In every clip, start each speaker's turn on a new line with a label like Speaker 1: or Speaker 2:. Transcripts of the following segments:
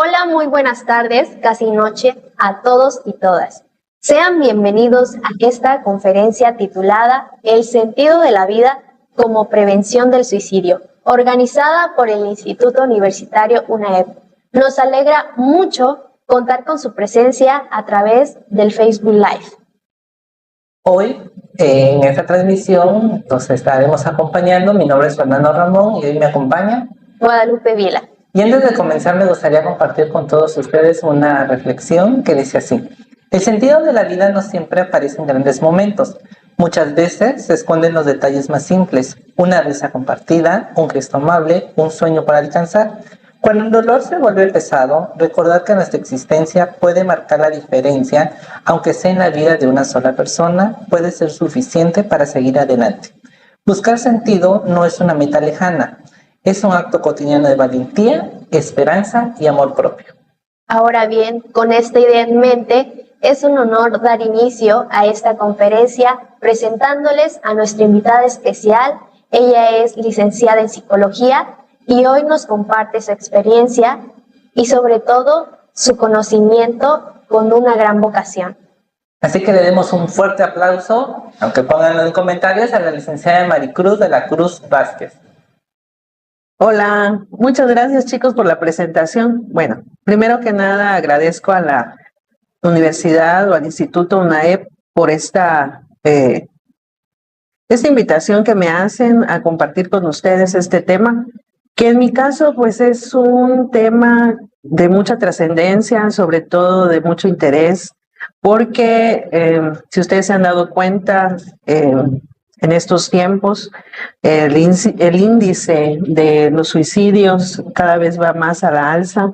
Speaker 1: Hola, muy buenas tardes, casi noche, a todos y todas. Sean bienvenidos a esta conferencia titulada El sentido de la vida como prevención del suicidio, organizada por el Instituto Universitario UNAEP. Nos alegra mucho contar con su presencia a través del Facebook Live.
Speaker 2: Hoy, en esta transmisión, nos estaremos acompañando. Mi nombre es Fernando Ramón y hoy me acompaña
Speaker 1: Guadalupe Vila.
Speaker 2: Y antes de comenzar, me gustaría compartir con todos ustedes una reflexión que dice así: el sentido de la vida no siempre aparece en grandes momentos. Muchas veces se esconden los detalles más simples: una risa compartida, un gesto amable, un sueño para alcanzar. Cuando el dolor se vuelve pesado, recordar que nuestra existencia puede marcar la diferencia, aunque sea en la vida de una sola persona, puede ser suficiente para seguir adelante. Buscar sentido no es una meta lejana. Es un acto cotidiano de valentía, esperanza y amor propio.
Speaker 1: Ahora bien, con esta idea en mente, es un honor dar inicio a esta conferencia presentándoles a nuestra invitada especial. Ella es licenciada en psicología y hoy nos comparte su experiencia y sobre todo su conocimiento con una gran vocación.
Speaker 2: Así que le demos un fuerte aplauso, aunque pongan en comentarios, a la licenciada Maricruz de la Cruz Vázquez.
Speaker 3: Hola, muchas gracias chicos por la presentación. Bueno, primero que nada agradezco a la universidad o al Instituto UNAEP por esta invitación que me hacen a compartir con ustedes este tema, que en mi caso pues es un tema de mucha trascendencia, sobre todo de mucho interés, porque si ustedes se han dado cuenta, en estos tiempos, el índice de los suicidios cada vez va más a la alza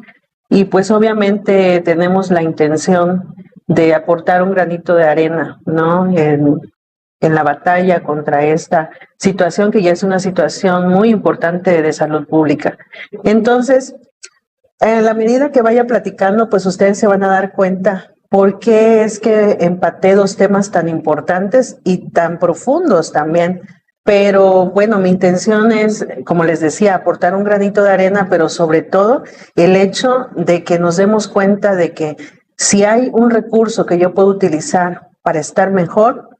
Speaker 3: y pues obviamente tenemos la intención de aportar un granito de arena, ¿no? En la batalla contra esta situación que ya es una situación muy importante de salud pública. Entonces, en la medida que vaya platicando, pues ustedes se van a dar cuenta por qué es que empaté dos temas tan importantes y tan profundos también. Pero bueno, mi intención es, como les decía, aportar un granito de arena, pero sobre todo el hecho de que nos demos cuenta de que si hay un recurso que yo puedo utilizar para estar mejor,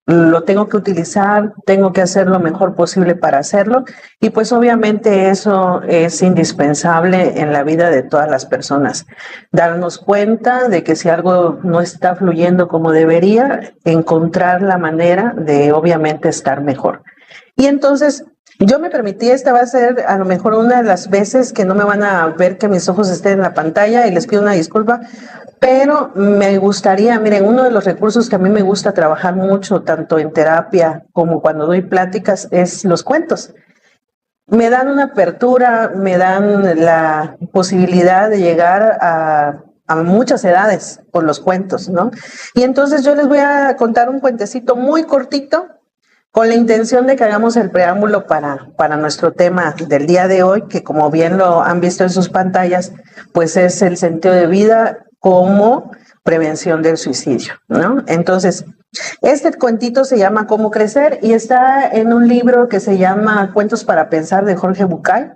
Speaker 3: lo tengo que utilizar, tengo que hacer lo mejor posible para hacerlo y pues obviamente eso es indispensable en la vida de todas las personas. Darnos cuenta de que si algo no está fluyendo como debería, encontrar la manera de obviamente estar mejor. Y entonces yo me permití, esta va a ser a lo mejor una de las veces que no me van a ver que mis ojos estén en la pantalla y les pido una disculpa, pero me gustaría, miren, uno de los recursos que a mí me gusta trabajar mucho, tanto en terapia como cuando doy pláticas, es los cuentos. Me dan una apertura, me dan la posibilidad de llegar a muchas edades con los cuentos, ¿no? Y entonces yo les voy a contar un cuentecito muy cortito, con la intención de que hagamos el preámbulo para nuestro tema del día de hoy, que como bien lo han visto en sus pantallas, pues es el sentido de vida como prevención del suicidio, ¿no? Entonces, este cuentito se llama Cómo crecer y está en un libro que se llama Cuentos para pensar de Jorge Bucay.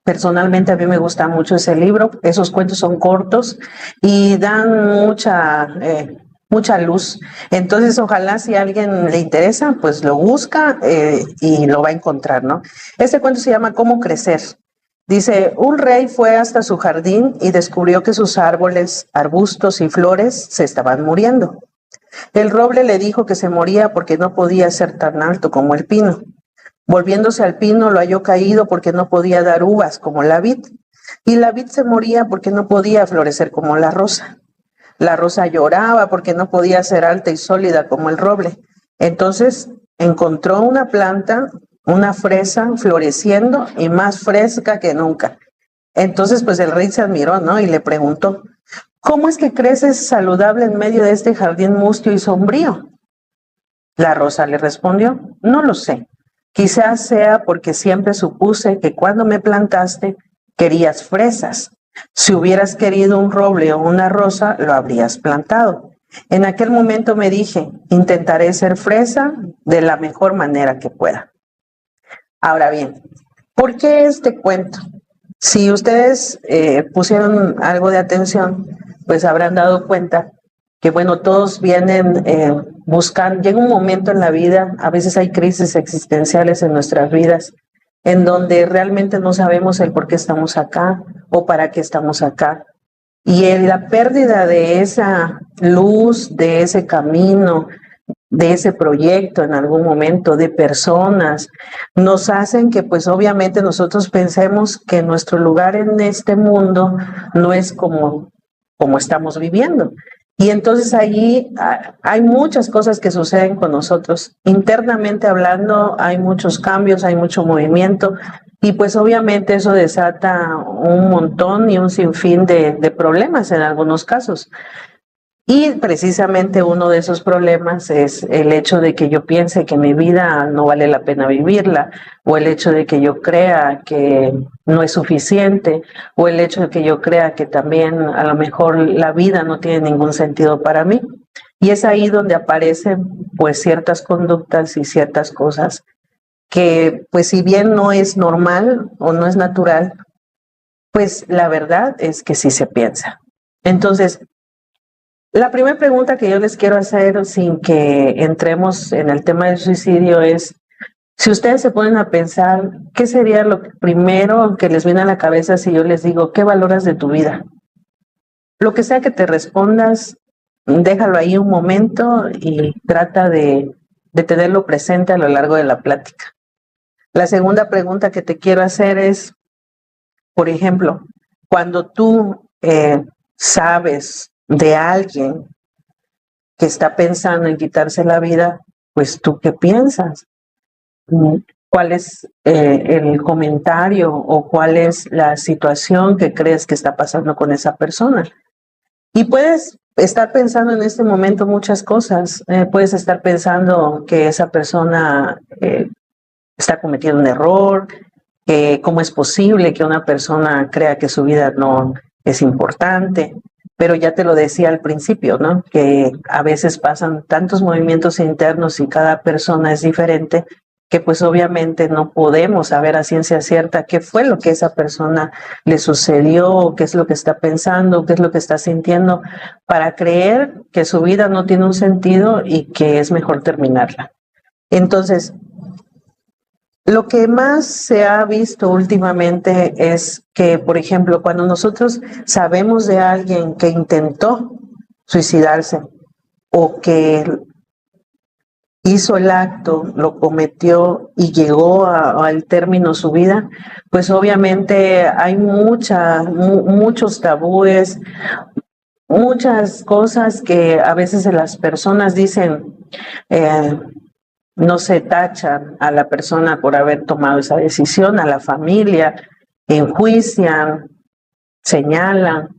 Speaker 3: Personalmente a mí me gusta mucho ese libro, esos cuentos son cortos y dan mucha luz. Entonces, ojalá si a alguien le interesa, pues lo busca y lo va a encontrar, ¿no? Este cuento se llama Cómo crecer. Dice, un rey fue hasta su jardín y descubrió que sus árboles, arbustos y flores se estaban muriendo. El roble le dijo que se moría porque no podía ser tan alto como el pino. Volviéndose al pino, lo halló caído porque no podía dar uvas como la vid. Y la vid se moría porque no podía florecer como la rosa. La rosa lloraba porque no podía ser alta y sólida como el roble. Entonces encontró una planta, una fresa floreciendo y más fresca que nunca. Entonces pues el rey se admiró, ¿no? Y le preguntó, ¿cómo es que creces saludable en medio de este jardín mustio y sombrío? La rosa le respondió, no lo sé. Quizás sea porque siempre supuse que cuando me plantaste querías fresas. Si hubieras querido un roble o una rosa, lo habrías plantado. En aquel momento me dije, intentaré ser fresa de la mejor manera que pueda. Ahora bien, ¿por qué este cuento? Si ustedes pusieron algo de atención, pues habrán dado cuenta que, bueno, todos vienen buscando, llega un momento en la vida, a veces hay crisis existenciales en nuestras vidas, en donde realmente no sabemos el por qué estamos acá o para qué estamos acá. Y la pérdida de esa luz, de ese camino, de ese proyecto en algún momento, de personas, nos hacen que pues obviamente nosotros pensemos que nuestro lugar en este mundo no es como estamos viviendo. Y entonces allí hay muchas cosas que suceden con nosotros. Internamente hablando, hay muchos cambios, hay mucho movimiento, y pues obviamente eso desata un montón y un sinfín de problemas en algunos casos. Y precisamente uno de esos problemas es el hecho de que yo piense que mi vida no vale la pena vivirla, o el hecho de que yo crea que no es suficiente, o el hecho de que yo crea que también a lo mejor la vida no tiene ningún sentido para mí. Y es ahí donde aparecen pues ciertas conductas y ciertas cosas que pues si bien no es normal o no es natural, pues la verdad es que sí se piensa. Entonces, la primera pregunta que yo les quiero hacer, sin que entremos en el tema del suicidio, es, si ustedes se ponen a pensar, ¿qué sería lo primero que les viene a la cabeza si yo les digo, ¿qué valoras de tu vida? Lo que sea que te respondas, déjalo ahí un momento y trata de tenerlo presente a lo largo de la plática. La segunda pregunta que te quiero hacer es, por ejemplo, cuando tú sabes de alguien que está pensando en quitarse la vida, pues tú qué piensas, cuál es el comentario o cuál es la situación que crees que está pasando con esa persona. Y puedes estar pensando en este momento muchas cosas. Puedes estar pensando que esa persona está cometiendo un error, que cómo es posible que una persona crea que su vida no es importante. Pero ya te lo decía al principio, ¿no? Que a veces pasan tantos movimientos internos y cada persona es diferente, que pues obviamente no podemos saber a ciencia cierta qué fue lo que a esa persona le sucedió, qué es lo que está pensando, qué es lo que está sintiendo, para creer que su vida no tiene un sentido y que es mejor terminarla. Entonces, lo que más se ha visto últimamente es que, por ejemplo, cuando nosotros sabemos de alguien que intentó suicidarse o que hizo el acto, lo cometió y llegó al término su vida, pues obviamente hay muchos tabúes, muchas cosas que a veces las personas dicen, no se tachan a la persona por haber tomado esa decisión, a la familia, enjuician, señalan,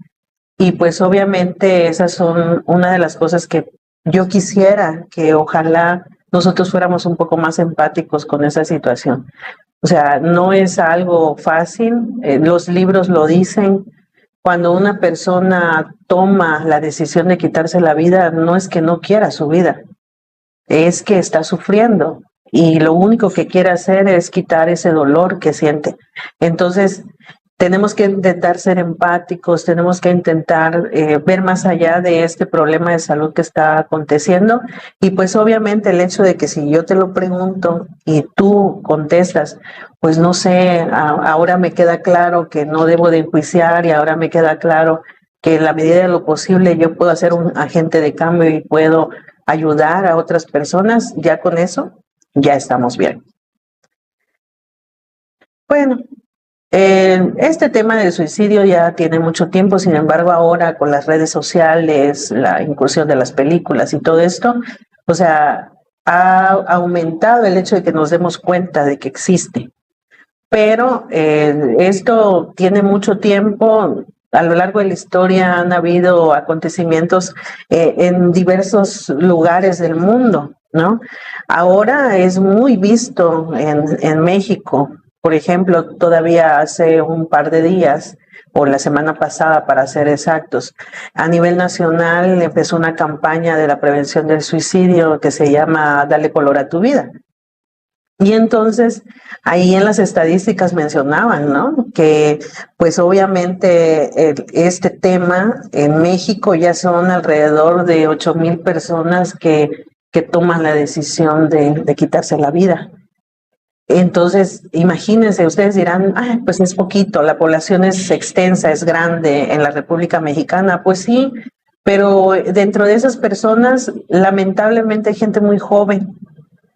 Speaker 3: y pues obviamente esas son una de las cosas que yo quisiera que ojalá nosotros fuéramos un poco más empáticos con esa situación. O sea, no es algo fácil, los libros lo dicen. Cuando una persona toma la decisión de quitarse la vida, no es que no quiera su vida, es que está sufriendo y lo único que quiere hacer es quitar ese dolor que siente. Entonces, tenemos que intentar ser empáticos, tenemos que intentar ver más allá de este problema de salud que está aconteciendo, y pues obviamente el hecho de que si yo te lo pregunto y tú contestas, pues no sé, ahora me queda claro que no debo de enjuiciar, y ahora me queda claro que en la medida de lo posible yo puedo ser un agente de cambio y puedo ayudar a otras personas, ya con eso ya estamos bien. Bueno, este tema del suicidio ya tiene mucho tiempo, sin embargo ahora con las redes sociales, la incursión de las películas y todo esto, o sea, ha aumentado el hecho de que nos demos cuenta de que existe. Pero esto tiene mucho tiempo. A lo largo de la historia han habido acontecimientos en diversos lugares del mundo, ¿no? Ahora es muy visto en México. Por ejemplo, todavía hace un par de días, o la semana pasada para ser exactos, a nivel nacional empezó una campaña de la prevención del suicidio que se llama Dale color a tu vida. Y entonces, ahí en las estadísticas mencionaban, ¿no? Que pues obviamente este tema en México ya son alrededor de 8,000 personas que toman la decisión de quitarse la vida. Entonces, imagínense, ustedes dirán, ay, pues es poquito, la población es extensa, es grande en la República Mexicana. Pues sí, pero dentro de esas personas, lamentablemente hay gente muy joven,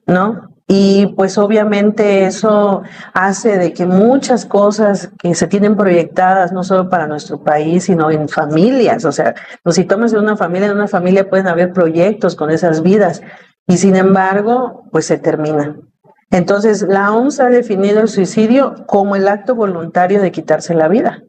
Speaker 3: ¿no? Y pues obviamente eso hace de que muchas cosas que se tienen proyectadas, no solo para nuestro país, sino en familias, o sea, si tomas en una familia pueden haber proyectos con esas vidas, y sin embargo, pues se termina. Entonces, la OMS ha definido el suicidio como el acto voluntario de quitarse la vida.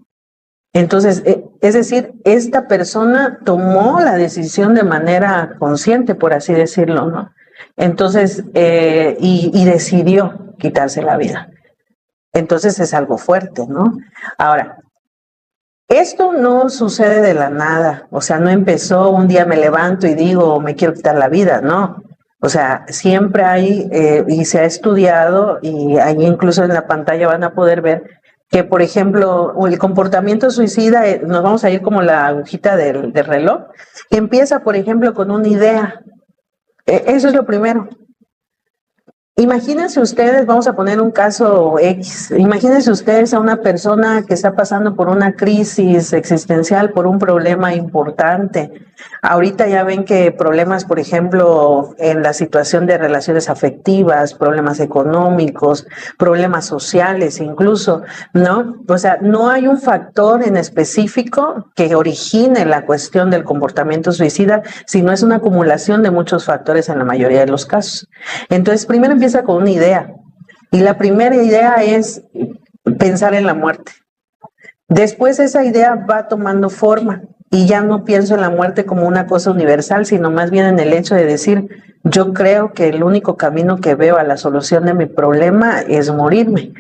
Speaker 3: Entonces, es decir, esta persona tomó la decisión de manera consciente, por así decirlo, ¿no? Entonces, y decidió quitarse la vida. Entonces es algo fuerte, ¿no? Ahora, esto no sucede de la nada, o sea, no empezó un día me levanto y digo me quiero quitar la vida, no. O sea, siempre hay, y se ha estudiado, y ahí incluso en la pantalla van a poder ver que, por ejemplo, el comportamiento suicida, nos vamos a ir como la agujita del reloj, empieza, por ejemplo, con una idea. Eso es lo primero. Imagínense ustedes, vamos a poner un caso X, imagínense ustedes a una persona que está pasando por una crisis existencial, por un problema importante. Ahorita ya ven que problemas, por ejemplo, en la situación de relaciones afectivas, problemas económicos, problemas sociales incluso, ¿no? O sea, no hay un factor en específico que origine la cuestión del comportamiento suicida, sino es una acumulación de muchos factores en la mayoría de los casos. Entonces, primero empieza con una idea, y la primera idea es pensar en la muerte. Después esa idea va tomando forma, y ya no pienso en la muerte como una cosa universal, sino más bien en el hecho de decir, yo creo que el único camino que veo a la solución de mi problema es morirme.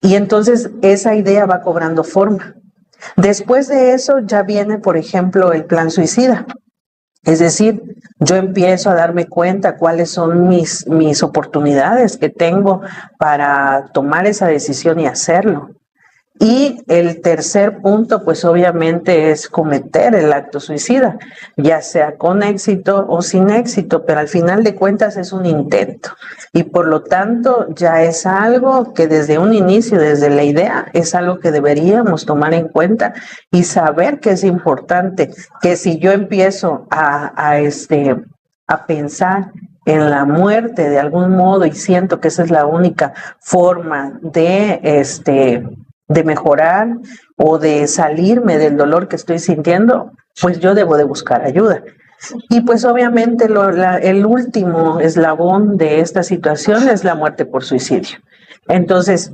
Speaker 3: Y entonces esa idea va cobrando forma. Después de eso ya viene, por ejemplo, el plan suicida. Es decir, yo empiezo a darme cuenta cuáles son mis oportunidades que tengo para tomar esa decisión y hacerlo. Y el tercer punto, pues obviamente es cometer el acto suicida, ya sea con éxito o sin éxito, pero al final de cuentas es un intento. Y por lo tanto ya es algo que desde un inicio, desde la idea, es algo que deberíamos tomar en cuenta y saber que es importante, que si yo empiezo a pensar en la muerte de algún modo y siento que esa es la única forma de mejorar o de salirme del dolor que estoy sintiendo, pues yo debo de buscar ayuda. Y pues obviamente el último eslabón de esta situación es la muerte por suicidio. Entonces,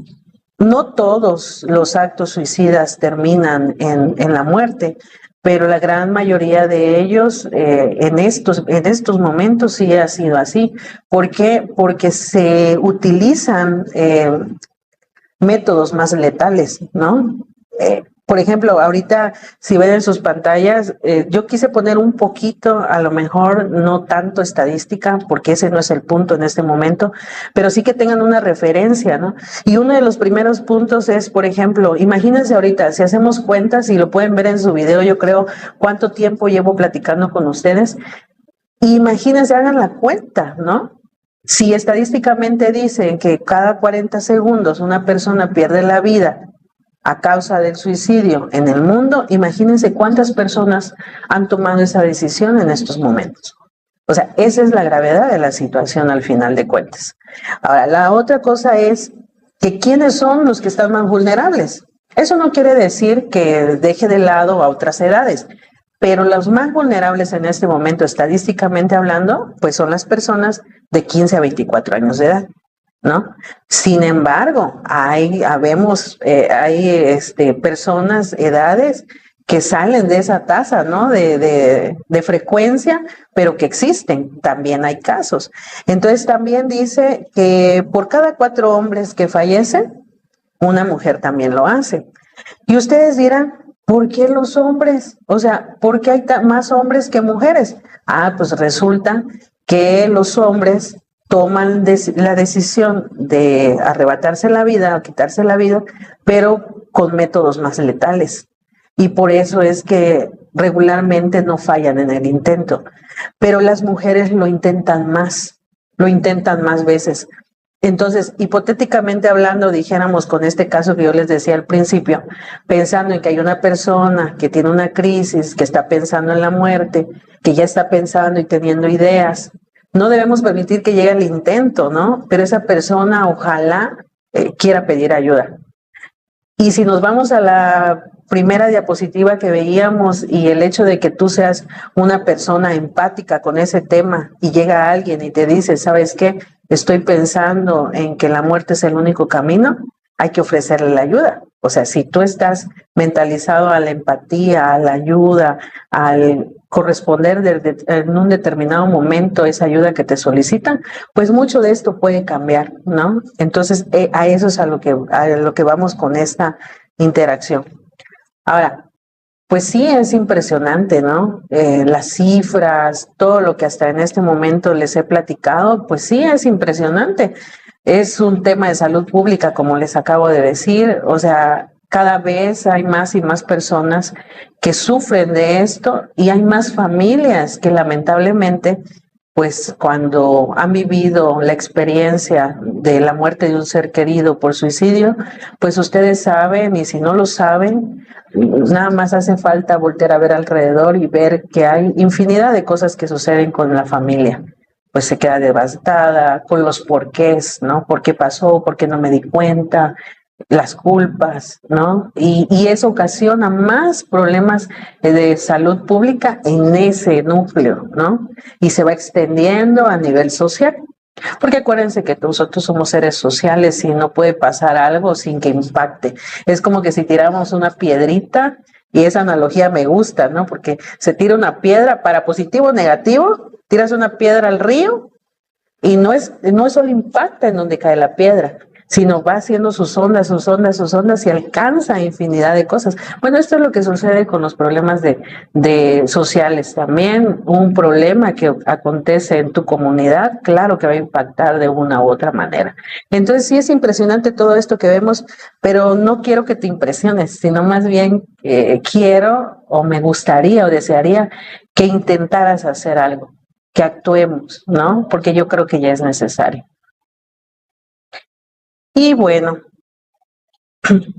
Speaker 3: no todos los actos suicidas terminan en la muerte, pero la gran mayoría de ellos en estos momentos sí ha sido así. ¿Por qué? Porque se utilizan métodos más letales, ¿no? Por ejemplo, ahorita, si ven en sus pantallas, yo quise poner un poquito, a lo mejor no tanto estadística, porque ese no es el punto en este momento, pero sí que tengan una referencia, ¿no? Y uno de los primeros puntos es, por ejemplo, imagínense ahorita, si hacemos cuentas, y lo pueden ver en su video, yo creo, cuánto tiempo llevo platicando con ustedes, imagínense, hagan la cuenta, ¿no? Si estadísticamente dicen que cada 40 segundos una persona pierde la vida a causa del suicidio en el mundo, imagínense cuántas personas han tomado esa decisión en estos momentos. O sea, esa es la gravedad de la situación al final de cuentas. Ahora, la otra cosa es que ¿quiénes son los que están más vulnerables? Eso no quiere decir que deje de lado a otras edades, pero los más vulnerables en este momento, estadísticamente hablando, pues son las personas de 15 a 24 años de edad, ¿no? Sin embargo, hay personas, edades que salen de esa tasa, ¿no? De frecuencia, pero que existen, también hay casos. Entonces también dice que por cada 4 hombres que fallecen, una mujer también lo hace. Y ustedes dirán, ¿por qué los hombres? O sea, ¿por qué hay más hombres que mujeres? Ah, pues resulta que los hombres toman la decisión de arrebatarse la vida o quitarse la vida, pero con métodos más letales. Y por eso es que regularmente no fallan en el intento. Pero las mujeres lo intentan más veces. Entonces, hipotéticamente hablando, dijéramos con este caso que yo les decía al principio, pensando en que hay una persona que tiene una crisis, que está pensando en la muerte, que ya está pensando y teniendo ideas, no debemos permitir que llegue al intento, ¿no? Pero esa persona ojalá quiera pedir ayuda. Y si nos vamos a la primera diapositiva que veíamos y el hecho de que tú seas una persona empática con ese tema y llega alguien y te dice, ¿sabes qué? Estoy pensando en que la muerte es el único camino, hay que ofrecerle la ayuda. O sea, si tú estás mentalizado a la empatía, a la ayuda, al corresponder en un determinado momento esa ayuda que te solicitan, pues mucho de esto puede cambiar, ¿no? Entonces, a eso es a lo que vamos con esta interacción. Ahora, pues sí, es impresionante, ¿no? Las cifras, todo lo que hasta en este momento les he platicado, pues sí, es impresionante. Es un tema de salud pública, como les acabo de decir, o sea, cada vez hay más y más personas que sufren de esto y hay más familias que lamentablemente, pues cuando han vivido la experiencia de la muerte de un ser querido por suicidio, pues ustedes saben, y si no lo saben, nada más hace falta voltear a ver alrededor y ver que hay infinidad de cosas que suceden con la familia. Pues se queda devastada con los porqués, ¿no? ¿Por qué pasó? ¿Por qué no me di cuenta? Las culpas, ¿no? Y eso ocasiona más problemas de salud pública en ese núcleo, ¿no? Y se va extendiendo a nivel social. Porque acuérdense que nosotros somos seres sociales y no puede pasar algo sin que impacte. Es como que si tiramos una piedrita, y esa analogía me gusta, ¿no? Porque se tira una piedra para positivo o negativo, tiras una piedra al río y no es solo impacta en donde cae la piedra, sino va haciendo sus ondas y alcanza infinidad de cosas. Bueno, esto es lo que sucede con los problemas de sociales. También un problema que acontece en tu comunidad, claro que va a impactar de una u otra manera. Entonces sí es impresionante todo esto que vemos, pero no quiero que te impresiones, sino más bien quiero o me gustaría o desearía que intentaras hacer algo, que actuemos, ¿no? Porque yo creo que ya es necesario. Y bueno,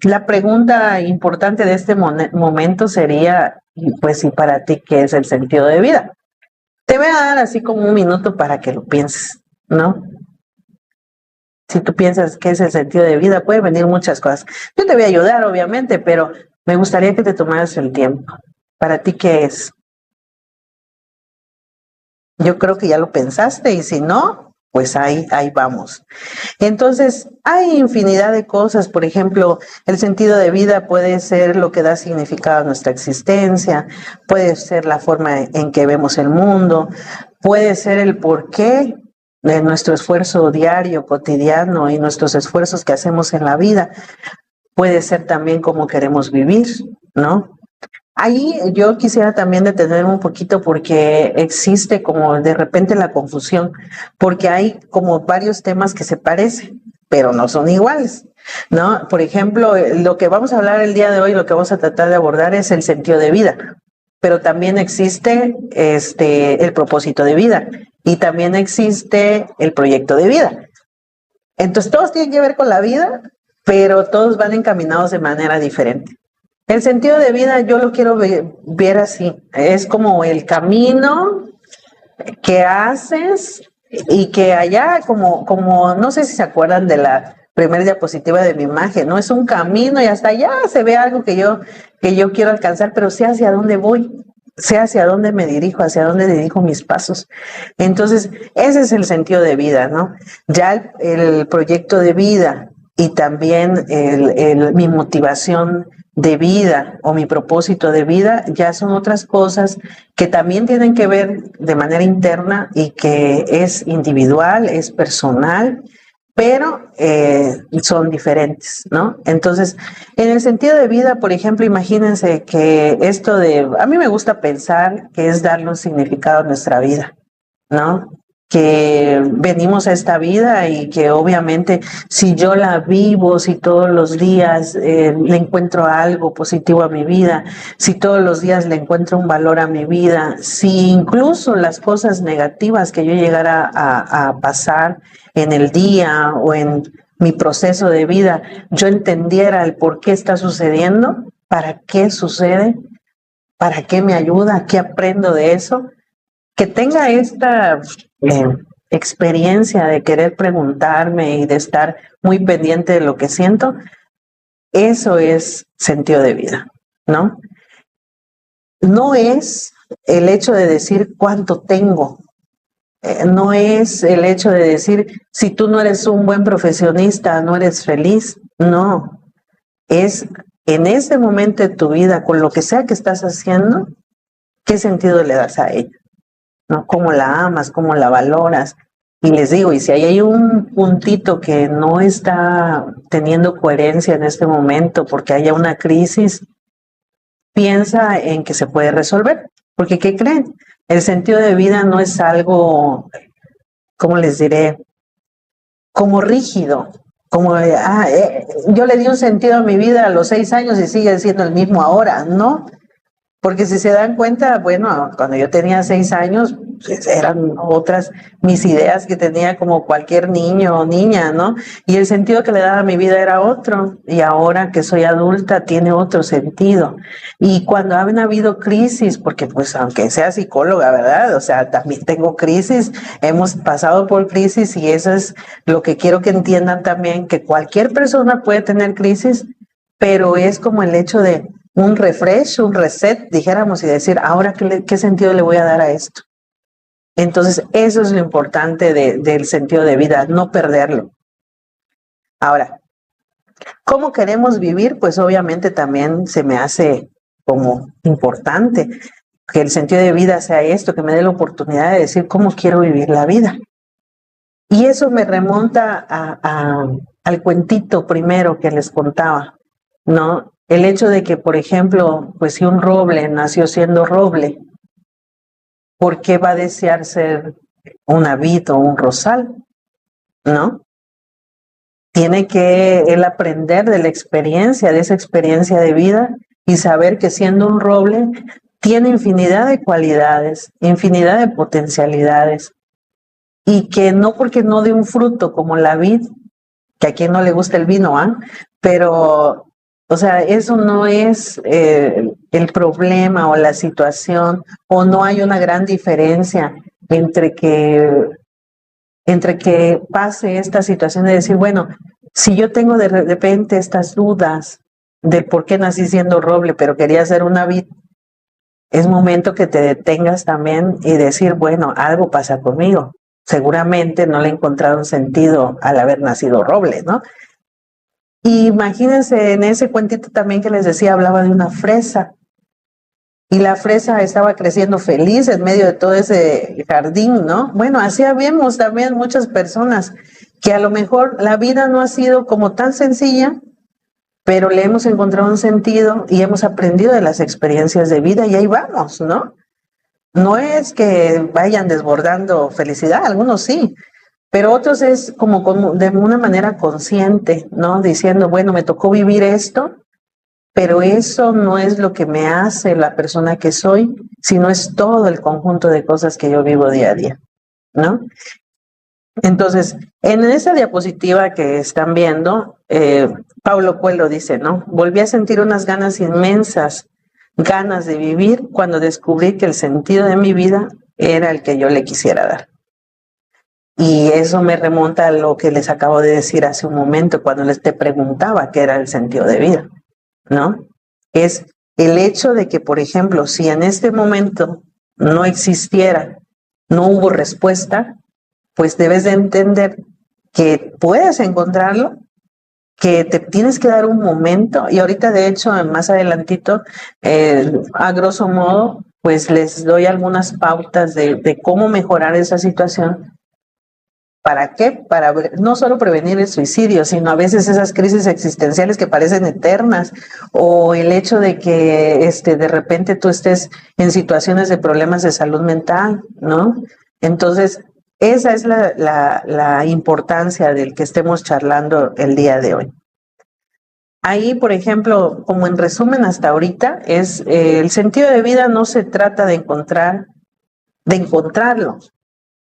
Speaker 3: la pregunta importante de este momento sería, pues, ¿y para ti qué es el sentido de vida? Te voy a dar así como un minuto para que lo pienses, ¿no? Si tú piensas qué es el sentido de vida, pueden venir muchas cosas. Yo te voy a ayudar, obviamente, pero me gustaría que te tomaras el tiempo. ¿Para ti qué es? Yo creo que ya lo pensaste y si no, pues ahí vamos. Entonces, hay infinidad de cosas. Por ejemplo, el sentido de vida puede ser lo que da significado a nuestra existencia, puede ser la forma en que vemos el mundo, puede ser el porqué de nuestro esfuerzo diario, cotidiano y nuestros esfuerzos que hacemos en la vida. Puede ser también cómo queremos vivir, ¿no? Ahí yo quisiera también detenerme un poquito porque existe como de repente la confusión, porque hay como varios temas que se parecen, pero no son iguales, ¿no? Por ejemplo, lo que vamos a hablar el día de hoy, lo que vamos a tratar de abordar es el sentido de vida, pero también existe el propósito de vida y también existe el proyecto de vida. Entonces todos tienen que ver con la vida, pero todos van encaminados de manera diferente. El sentido de vida yo lo quiero ver así, es como el camino que haces y que allá como no sé si se acuerdan de la primera diapositiva de mi imagen, ¿no? Es un camino y hasta allá se ve algo que yo quiero alcanzar, pero sé hacia dónde voy, sé hacia dónde me dirijo, hacia dónde dirijo mis pasos. Entonces, ese es el sentido de vida, ¿no? Ya el proyecto de vida y también mi motivación de vida o mi propósito de vida ya son otras cosas que también tienen que ver de manera interna y que es individual, es personal, pero son diferentes, ¿no? Entonces, en el sentido de vida, por ejemplo, imagínense que a mí me gusta pensar que es darle un significado a nuestra vida, ¿no? que venimos a esta vida y que obviamente si yo la vivo, si todos los días le encuentro algo positivo a mi vida, si todos los días le encuentro un valor a mi vida, si incluso las cosas negativas que yo llegara a pasar en el día o en mi proceso de vida, yo entendiera el por qué está sucediendo, para qué sucede, para qué me ayuda, qué aprendo de eso, que tenga esta experiencia de querer preguntarme y de estar muy pendiente de lo que siento, eso es sentido de vida, ¿no? No es el hecho de decir cuánto tengo, no es el hecho de decir si tú no eres un buen profesionista, no eres feliz, no, es en este momento de tu vida, con lo que sea que estás haciendo, ¿qué sentido le das a ella? ¿No? ¿Cómo la amas? ¿Cómo la valoras? Y les digo, y si hay un puntito que no está teniendo coherencia en este momento porque haya una crisis, piensa en que se puede resolver. Porque, ¿qué creen? El sentido de vida no es algo, ¿cómo les diré? Como rígido. Como, yo le di un sentido a mi vida a los 6 años y sigue siendo el mismo ahora, ¿no? Porque si se dan cuenta, bueno, cuando yo tenía 6 años, pues eran otras mis ideas que tenía como cualquier niño o niña, ¿no? Y el sentido que le daba a mi vida era otro. Y ahora que soy adulta, tiene otro sentido. Y cuando han habido crisis, porque pues aunque sea psicóloga, ¿verdad? O sea, también tengo crisis, hemos pasado por crisis y eso es lo que quiero que entiendan también, que cualquier persona puede tener crisis, pero es como el hecho de un refresh, un reset, dijéramos, y decir, ahora qué sentido le voy a dar a esto. Entonces, eso es lo importante del sentido de vida, no perderlo. Ahora, ¿cómo queremos vivir? Pues obviamente también se me hace como importante que el sentido de vida sea esto, que me dé la oportunidad de decir cómo quiero vivir la vida. Y eso me remonta al cuentito primero que les contaba, ¿no? El hecho de que, por ejemplo, pues si un roble nació siendo roble, ¿por qué va a desear ser una vid o un rosal? ¿No? Tiene que él aprender de la experiencia, de esa experiencia de vida y saber que siendo un roble tiene infinidad de cualidades, infinidad de potencialidades y que no porque no dé un fruto como la vid, que a quien no le gusta el vino, pero o sea, eso no es el problema o la situación, o no hay una gran diferencia entre que pase esta situación de decir, bueno, si yo tengo de repente estas dudas del por qué nací siendo roble, pero quería ser una vid, es momento que te detengas también y decir, bueno, algo pasa conmigo. Seguramente no le he encontrado un sentido al haber nacido roble, ¿no? Y imagínense en ese cuentito también que les decía, hablaba de una fresa. Y la fresa estaba creciendo feliz en medio de todo ese jardín, ¿no? Bueno, así vemos también muchas personas que a lo mejor la vida no ha sido como tan sencilla, pero le hemos encontrado un sentido y hemos aprendido de las experiencias de vida y ahí vamos, ¿no? No es que vayan desbordando felicidad, algunos sí, pero otros es como de una manera consciente, ¿no? Diciendo, bueno, me tocó vivir esto, pero eso no es lo que me hace la persona que soy, sino es todo el conjunto de cosas que yo vivo día a día, ¿no? Entonces, en esa diapositiva que están viendo, Paulo Coelho dice, ¿no? Volví a sentir unas ganas inmensas, ganas de vivir cuando descubrí que el sentido de mi vida era el que yo le quisiera dar. Y eso me remonta a lo que les acabo de decir hace un momento cuando les te preguntaba qué era el sentido de vida, ¿no? Es el hecho de que, por ejemplo, si en este momento no existiera, no hubo respuesta, pues debes de entender que puedes encontrarlo, que te tienes que dar un momento, y ahorita de hecho más adelantito, a grosso modo, pues les doy algunas pautas de cómo mejorar esa situación. ¿Para qué? Para no solo prevenir el suicidio, sino a veces esas crisis existenciales que parecen eternas, o el hecho de que de repente tú estés en situaciones de problemas de salud mental, ¿no? Entonces, Esa es la importancia del que estemos charlando el día de hoy. Ahí, por ejemplo, como en resumen hasta ahorita, es el sentido de vida no se trata de encontrarlo.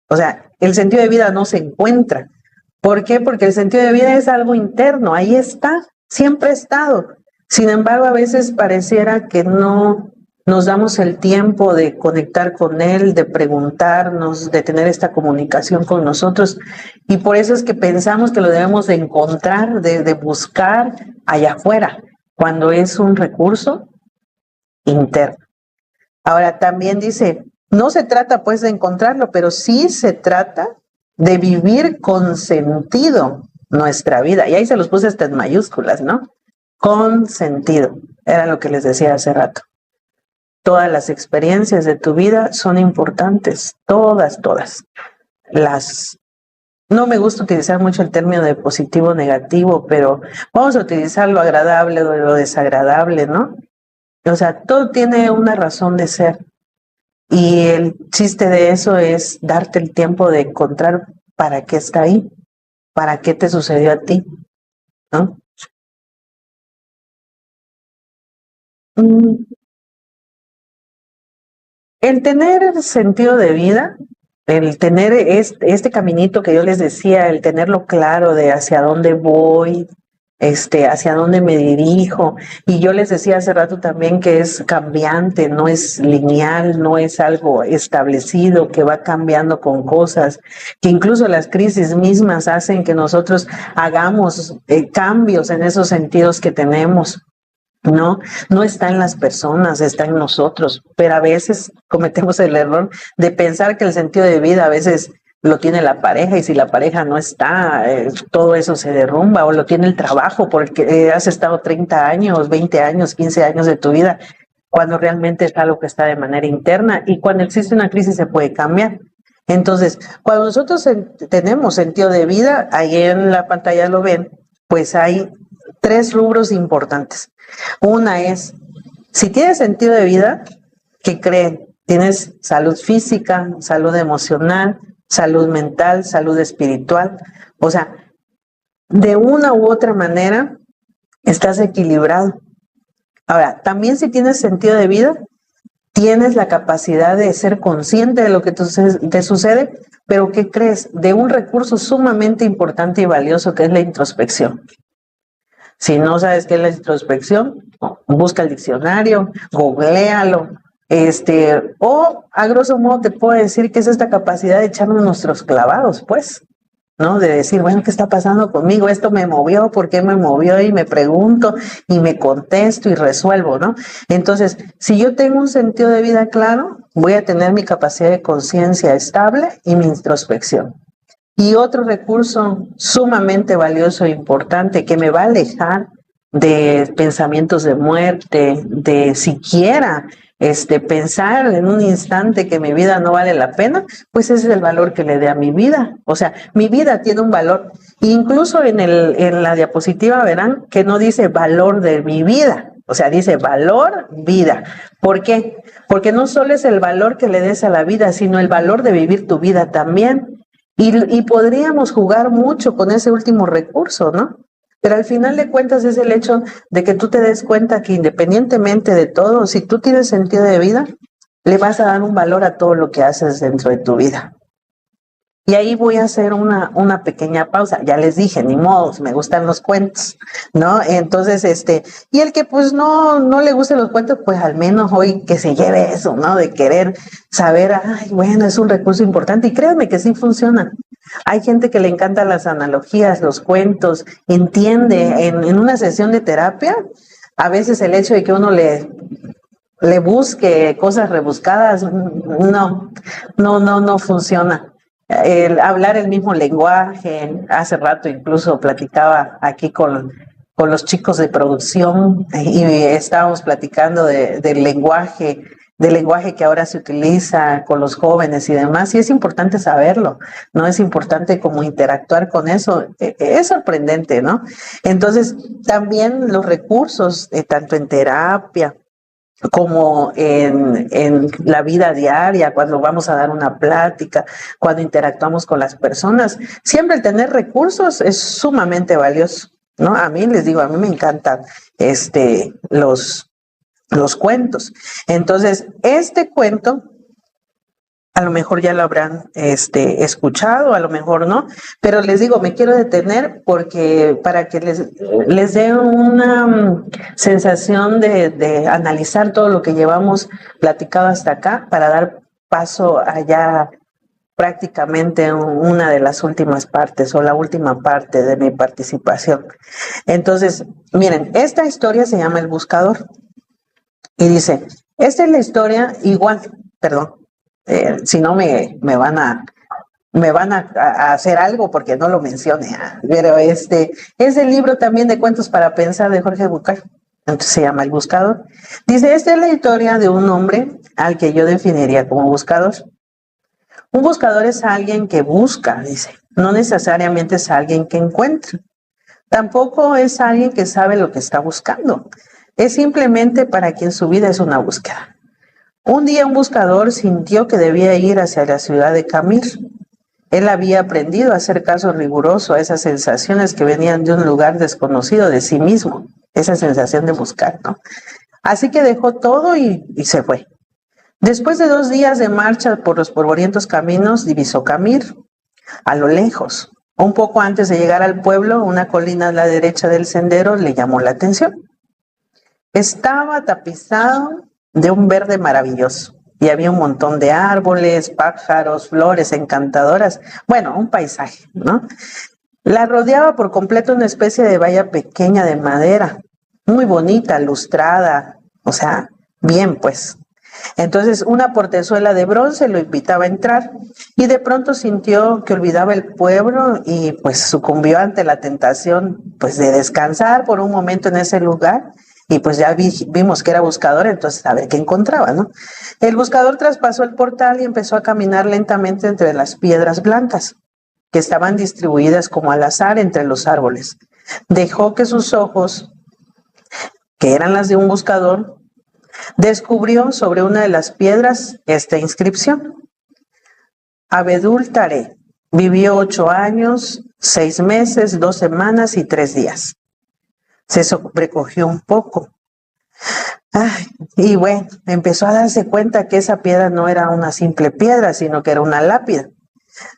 Speaker 3: O sea, el sentido de vida no se encuentra. ¿Por qué? Porque el sentido de vida es algo interno, ahí está, siempre ha estado. Sin embargo, a veces pareciera que no nos damos el tiempo de conectar con él, de preguntarnos, de tener esta comunicación con nosotros. Y por eso es que pensamos que lo debemos de encontrar, de buscar allá afuera, cuando es un recurso interno. Ahora también dice, no se trata pues de encontrarlo, pero sí se trata de vivir con sentido nuestra vida. Y ahí se los puse hasta en mayúsculas, ¿no? Con sentido. Era lo que les decía hace rato. Todas las experiencias de tu vida son importantes. Todas. No me gusta utilizar mucho el término de positivo o negativo, pero vamos a utilizar lo agradable o lo desagradable, ¿no? O sea, todo tiene una razón de ser. Y el chiste de eso es darte el tiempo de encontrar para qué está ahí, para qué te sucedió a ti, ¿no? El tener sentido de vida, el tener este caminito que yo les decía, el tenerlo claro de hacia dónde voy, hacia dónde me dirijo. Y yo les decía hace rato también que es cambiante, no es lineal, no es algo establecido, que va cambiando con cosas, que incluso las crisis mismas hacen que nosotros hagamos cambios en esos sentidos que tenemos. No está en las personas, está en nosotros, pero a veces cometemos el error de pensar que el sentido de vida a veces lo tiene la pareja, y si la pareja no está, todo eso se derrumba, o lo tiene el trabajo porque has estado 30 años, 20 años, 15 años de tu vida, cuando realmente es algo que está de manera interna, y cuando existe una crisis se puede cambiar. Entonces, cuando nosotros tenemos sentido de vida, ahí en la pantalla lo ven, pues hay 3 rubros importantes. Una es, si tienes sentido de vida, ¿qué creen? Tienes salud física, salud emocional, salud mental, salud espiritual. O sea, de una u otra manera estás equilibrado. Ahora, también si tienes sentido de vida, tienes la capacidad de ser consciente de lo que te sucede, pero ¿qué crees? De un recurso sumamente importante y valioso que es la introspección. Si no sabes qué es la introspección, busca el diccionario, googléalo, o a grosso modo te puedo decir que es esta capacidad de echarnos nuestros clavados, pues, ¿no? De decir, bueno, ¿qué está pasando conmigo? Esto me movió, ¿por qué me movió? Y me pregunto, y me contesto y resuelvo, ¿no? Entonces, si yo tengo un sentido de vida claro, voy a tener mi capacidad de conciencia estable y mi introspección. Y otro recurso sumamente valioso e importante que me va a alejar de pensamientos de muerte, de siquiera pensar en un instante que mi vida no vale la pena, pues ese es el valor que le dé a mi vida. O sea, mi vida tiene un valor. Incluso en la diapositiva verán que no dice valor de mi vida, o sea, dice valor vida. ¿Por qué? Porque no solo es el valor que le des a la vida, sino el valor de vivir tu vida también. Y podríamos jugar mucho con ese último recurso, ¿no? Pero al final de cuentas es el hecho de que tú te des cuenta que independientemente de todo, si tú tienes sentido de vida, le vas a dar un valor a todo lo que haces dentro de tu vida. Y ahí voy a hacer una pequeña pausa. Ya les dije, ni modos, me gustan los cuentos, ¿no? Entonces, y el que pues no le gusten los cuentos, pues al menos hoy que se lleve eso, ¿no? De querer saber, ay, bueno, es un recurso importante. Y créanme que sí funciona. Hay gente que le encantan las analogías, los cuentos, entiende en una sesión de terapia, a veces el hecho de que uno le busque cosas rebuscadas, no funciona. El hablar el mismo lenguaje, hace rato incluso platicaba aquí con los chicos de producción y estábamos platicando del lenguaje que ahora se utiliza con los jóvenes y demás, y es importante saberlo, ¿no? Es importante como interactuar con eso, es sorprendente, ¿no? Entonces, también los recursos, tanto en terapia como en la vida diaria, cuando vamos a dar una plática, cuando interactuamos con las personas. Siempre el tener recursos es sumamente valioso, ¿no? A mí les digo, a mí me encantan los cuentos. Entonces, este cuento a lo mejor ya lo habrán escuchado, a lo mejor no, pero les digo, me quiero detener porque para que les dé una sensación de analizar todo lo que llevamos platicado hasta acá para dar paso allá prácticamente una de las últimas partes o la última parte de mi participación. Entonces, miren, esta historia se llama El Buscador y dice, esta es la historia igual, perdón, si no me van a hacer algo porque no lo mencione, pero es el libro también de cuentos para pensar de Jorge Bucay, entonces se llama El Buscador. Dice, esta es la historia de un hombre al que yo definiría como buscador. Un buscador es alguien que busca, dice, no necesariamente es alguien que encuentra, tampoco es alguien que sabe lo que está buscando, es simplemente para quien su vida es una búsqueda. Un día un buscador sintió que debía ir hacia la ciudad de Camir. Él había aprendido a hacer caso riguroso a esas sensaciones que venían de un lugar desconocido de sí mismo, esa sensación de buscar, ¿no? Así que dejó todo y se fue. Después de 2 días de marcha por los polvorientos caminos, divisó Camir. A lo lejos, un poco antes de llegar al pueblo, una colina a la derecha del sendero le llamó la atención. Estaba tapizado de un verde maravilloso y había un montón de árboles, pájaros, flores encantadoras, bueno, un paisaje, ¿no? La rodeaba por completo una especie de valla pequeña de madera, muy bonita, lustrada, o sea, bien pues. Entonces una portezuela de bronce lo invitaba a entrar y de pronto sintió que olvidaba el pueblo y pues sucumbió ante la tentación pues de descansar por un momento en ese lugar. Y pues ya vimos que era buscador, entonces a ver qué encontraba, ¿no? El buscador traspasó el portal y empezó a caminar lentamente entre las piedras blancas, que estaban distribuidas como al azar entre los árboles. Dejó que sus ojos, que eran las de un buscador, descubrió sobre una de las piedras esta inscripción. Abedul Tare vivió 8 años, 6 meses, 2 semanas y 3 días. Se sobrecogió un poco. Y bueno, empezó a darse cuenta que esa piedra no era una simple piedra, sino que era una lápida.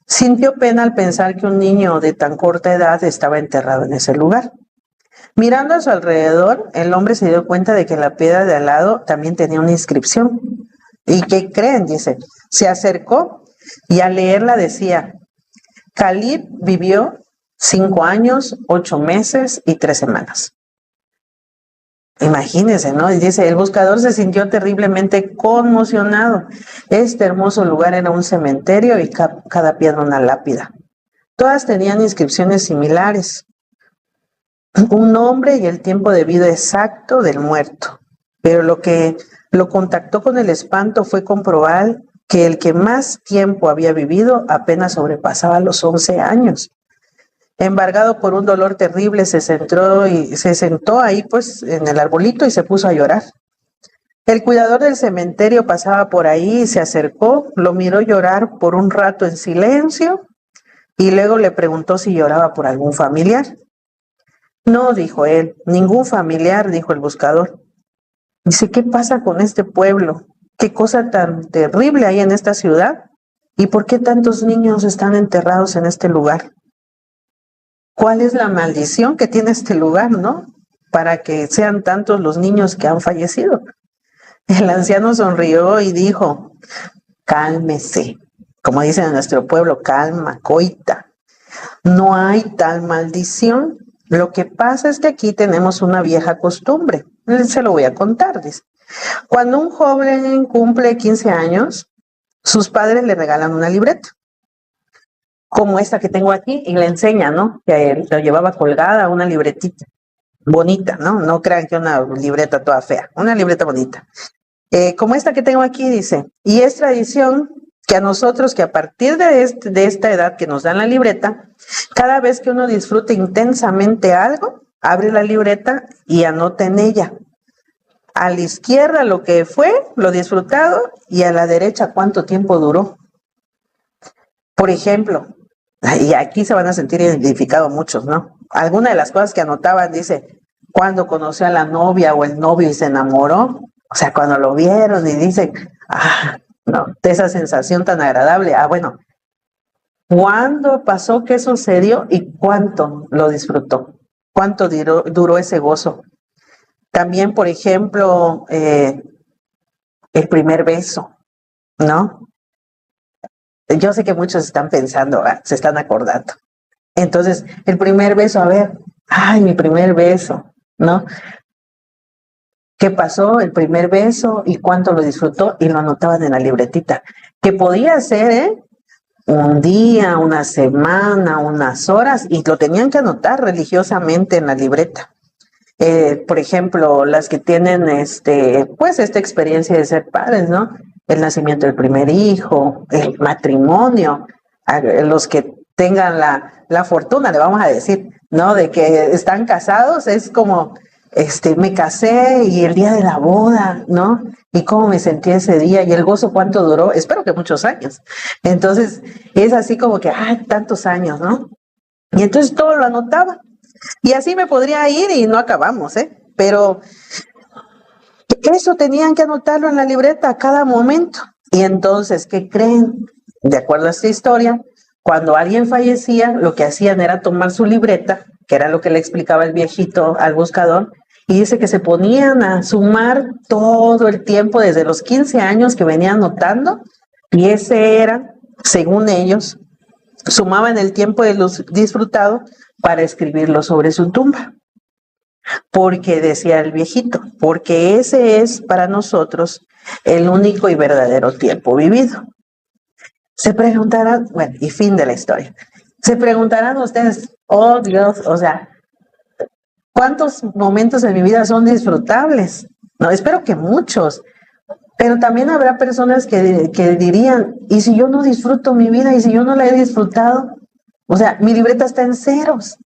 Speaker 3: Sintió pena al pensar que un niño de tan corta edad estaba enterrado en ese lugar. Mirando a su alrededor, el hombre se dio cuenta de que la piedra de al lado también tenía una inscripción. ¿Y qué creen? Dice, se acercó y al leerla decía, Khalid vivió 5 años, 8 meses y 3 semanas. Imagínense, ¿no? Y dice, el buscador se sintió terriblemente conmocionado. Este hermoso lugar era un cementerio y cada piedra una lápida. Todas tenían inscripciones similares. Un nombre y el tiempo de vida exacto del muerto. Pero lo que lo contactó con el espanto fue comprobar que el que más tiempo había vivido apenas sobrepasaba los 11 años. Embargado por un dolor terrible, se sentó ahí pues en el arbolito y se puso a llorar. El cuidador del cementerio pasaba por ahí y se acercó, lo miró llorar por un rato en silencio y luego le preguntó si lloraba por algún familiar. No, dijo él, ningún familiar, dijo el buscador. Dice, ¿qué pasa con este pueblo? ¿Qué cosa tan terrible hay en esta ciudad? ¿Y por qué tantos niños están enterrados en este lugar? ¿Cuál es la maldición que tiene este lugar, no? Para que sean tantos los niños que han fallecido. El anciano sonrió y dijo, cálmese. Como dicen en nuestro pueblo, calma, coita. No hay tal maldición. Lo que pasa es que aquí tenemos una vieja costumbre. Se lo voy a contar, dice. Cuando un joven cumple 15 años, sus padres le regalan una libreta, como esta que tengo aquí, y le enseña, ¿no? Que lo llevaba colgada, una libretita bonita, ¿no? No crean que una libreta toda fea, una libreta bonita. Como esta que tengo aquí, dice, y es tradición que a nosotros, que a partir de esta edad que nos dan la libreta, cada vez que uno disfrute intensamente algo, abre la libreta y anota en ella A la izquierda lo que fue, lo disfrutado, y a la derecha cuánto tiempo duró. Por ejemplo, y aquí se van a sentir identificados muchos, ¿no? Alguna de las cosas que anotaban dice, cuando conoció a la novia o el novio y se enamoró, o sea, cuando lo vieron y dicen, no, de esa sensación tan agradable, bueno, ¿cuándo pasó? ¿Qué sucedió? ¿Y cuánto lo disfrutó? ¿Cuánto duró ese gozo? También, por ejemplo, el primer beso, ¿no? Yo sé que muchos están pensando, se están acordando. Entonces, el primer beso, a ver, mi primer beso, ¿no? ¿Qué pasó? El primer beso y cuánto lo disfrutó y lo anotaban en la libretita. Que podía ser, un día, una semana, unas horas, y lo tenían que anotar religiosamente en la libreta. Por ejemplo, las que tienen pues esta experiencia de ser padres, ¿no? El nacimiento del primer hijo, el matrimonio, los que tengan la fortuna, le vamos a decir, ¿no? De que están casados, es como, me casé y el día de la boda, ¿no? Y cómo me sentí ese día y el gozo cuánto duró, espero que muchos años. Entonces, es así como que, tantos años, ¿no? Y entonces todo lo anotaba. Y así me podría ir y no acabamos, pero eso tenían que anotarlo en la libreta a cada momento. Y entonces, ¿qué creen? De acuerdo a esta historia, cuando alguien fallecía, lo que hacían era tomar su libreta, que era lo que le explicaba el viejito al buscador, y dice que se ponían a sumar todo el tiempo desde los 15 años que venían anotando, y ese era, según ellos, sumaban el tiempo de los disfrutados para escribirlo sobre su tumba. Porque decía el viejito, porque ese es para nosotros el único y verdadero tiempo vivido. Se preguntarán, bueno, y fin de la historia. Se preguntarán ustedes, oh Dios, o sea, ¿cuántos momentos en mi vida son disfrutables? No, espero que muchos. Pero también habrá personas que dirían, ¿y si yo no disfruto mi vida? ¿Y si yo no la he disfrutado? O sea, mi libreta está en ceros.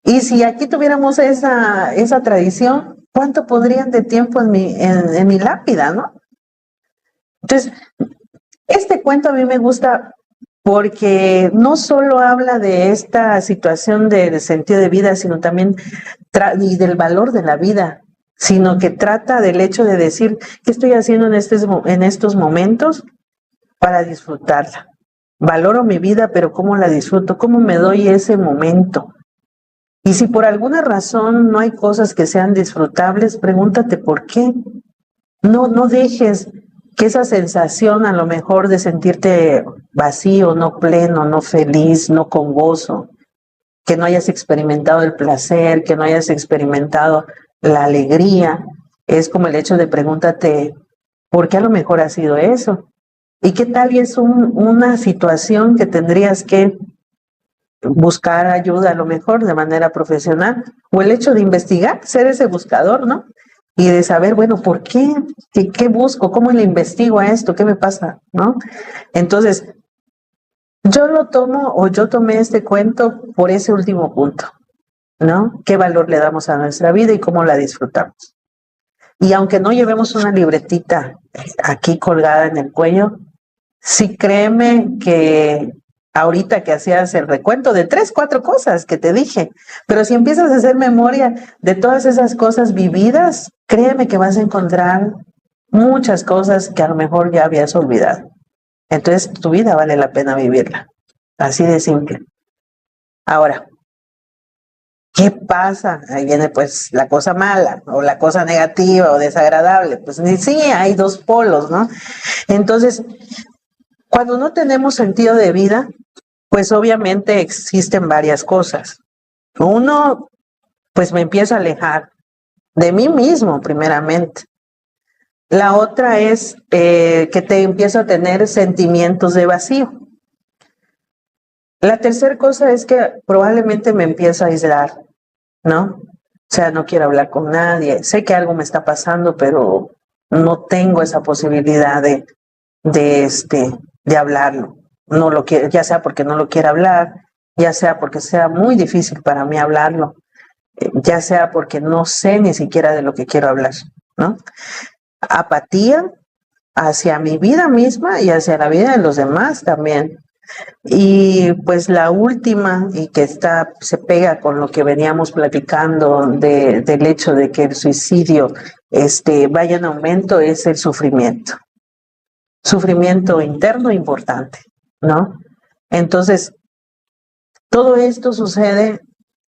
Speaker 3: Y si aquí tuviéramos esa tradición, ¿cuánto podrían de tiempo en mi lápida, no? Entonces, este cuento a mí me gusta porque no solo habla de esta situación de sentido de vida, sino también y del valor de la vida, sino que trata del hecho de decir, ¿qué estoy haciendo en estos momentos para disfrutarla? Valoro mi vida, pero ¿cómo la disfruto? ¿Cómo me doy ese momento? Y si por alguna razón no hay cosas que sean disfrutables, pregúntate por qué. No dejes que esa sensación a lo mejor de sentirte vacío, no pleno, no feliz, no con gozo, que no hayas experimentado el placer, que no hayas experimentado la alegría, es como el hecho de pregúntate, ¿por qué a lo mejor ha sido eso? ¿Y qué tal y es una situación que tendrías que buscar ayuda a lo mejor de manera profesional? O el hecho de investigar, ser ese buscador, ¿no? Y de saber, bueno, ¿por qué? ¿Qué busco? ¿Cómo le investigo a esto? ¿Qué me pasa? ¿No? Entonces, yo tomé este cuento por ese último punto, ¿no? ¿Qué valor le damos a nuestra vida y cómo la disfrutamos? Y aunque no llevemos una libretita aquí colgada en el cuello, sí créeme que ahorita que hacías el recuento de 3, 4 cosas que te dije, pero si empiezas a hacer memoria de todas esas cosas vividas, créeme que vas a encontrar muchas cosas que a lo mejor ya habías olvidado. Entonces tu vida vale la pena vivirla, así de simple. Ahora, ¿qué pasa? Ahí viene pues la cosa mala o la cosa negativa o desagradable. Pues sí, hay dos polos, ¿no? Entonces, cuando no tenemos sentido de vida, pues obviamente existen varias cosas. Uno, pues me empiezo a alejar de mí mismo primeramente. La otra es que te empiezo a tener sentimientos de vacío. La tercera cosa es que probablemente me empiezo a aislar, ¿no? O sea, no quiero hablar con nadie. Sé que algo me está pasando, pero no tengo esa posibilidad de hablarlo. No lo quiero, ya sea porque no lo quiera hablar, ya sea porque sea muy difícil para mí hablarlo, ya sea porque no sé ni siquiera de lo que quiero hablar. ¿no? Apatía hacia mi vida misma y hacia la vida de los demás también. Y pues la última, y que se pega con lo que veníamos platicando del hecho de que el suicidio vaya en aumento, es el sufrimiento. Sufrimiento interno importante, ¿no? Entonces, todo esto sucede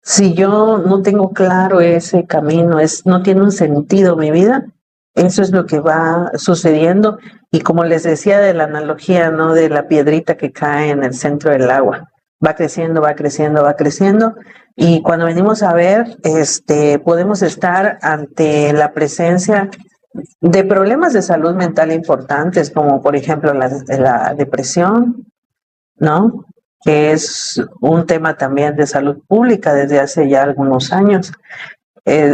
Speaker 3: si yo no tengo claro ese camino, no tiene un sentido mi vida. Eso es lo que va sucediendo. Y como les decía de la analogía, ¿no? De la piedrita que cae en el centro del agua. Va creciendo, va creciendo, va creciendo. Y cuando venimos a ver, podemos estar ante la presencia de problemas de salud mental importantes, como por ejemplo la depresión, ¿no? Que es un tema también de salud pública desde hace ya algunos años.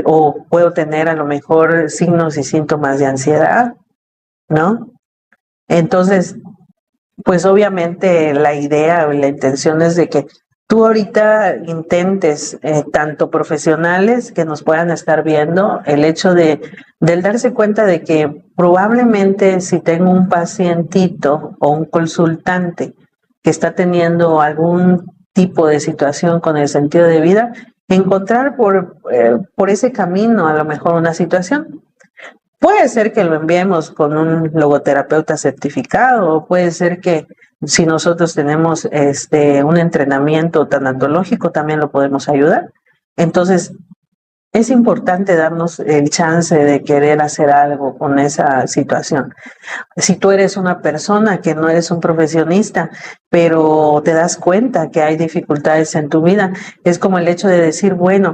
Speaker 3: O puedo tener a lo mejor signos y síntomas de ansiedad, ¿no? Entonces, pues obviamente la idea o la intención es de que tú ahorita intentes, tanto profesionales que nos puedan estar viendo, el hecho del darse cuenta de que probablemente si tengo un pacientito o un consultante que está teniendo algún tipo de situación con el sentido de vida, encontrar por ese camino a lo mejor una situación. Puede ser que lo enviemos con un logoterapeuta certificado, o puede ser que si nosotros tenemos un entrenamiento tanatológico, también lo podemos ayudar. Entonces, es importante darnos el chance de querer hacer algo con esa situación. Si tú eres una persona que no eres un profesionista, pero te das cuenta que hay dificultades en tu vida, es como el hecho de decir, bueno,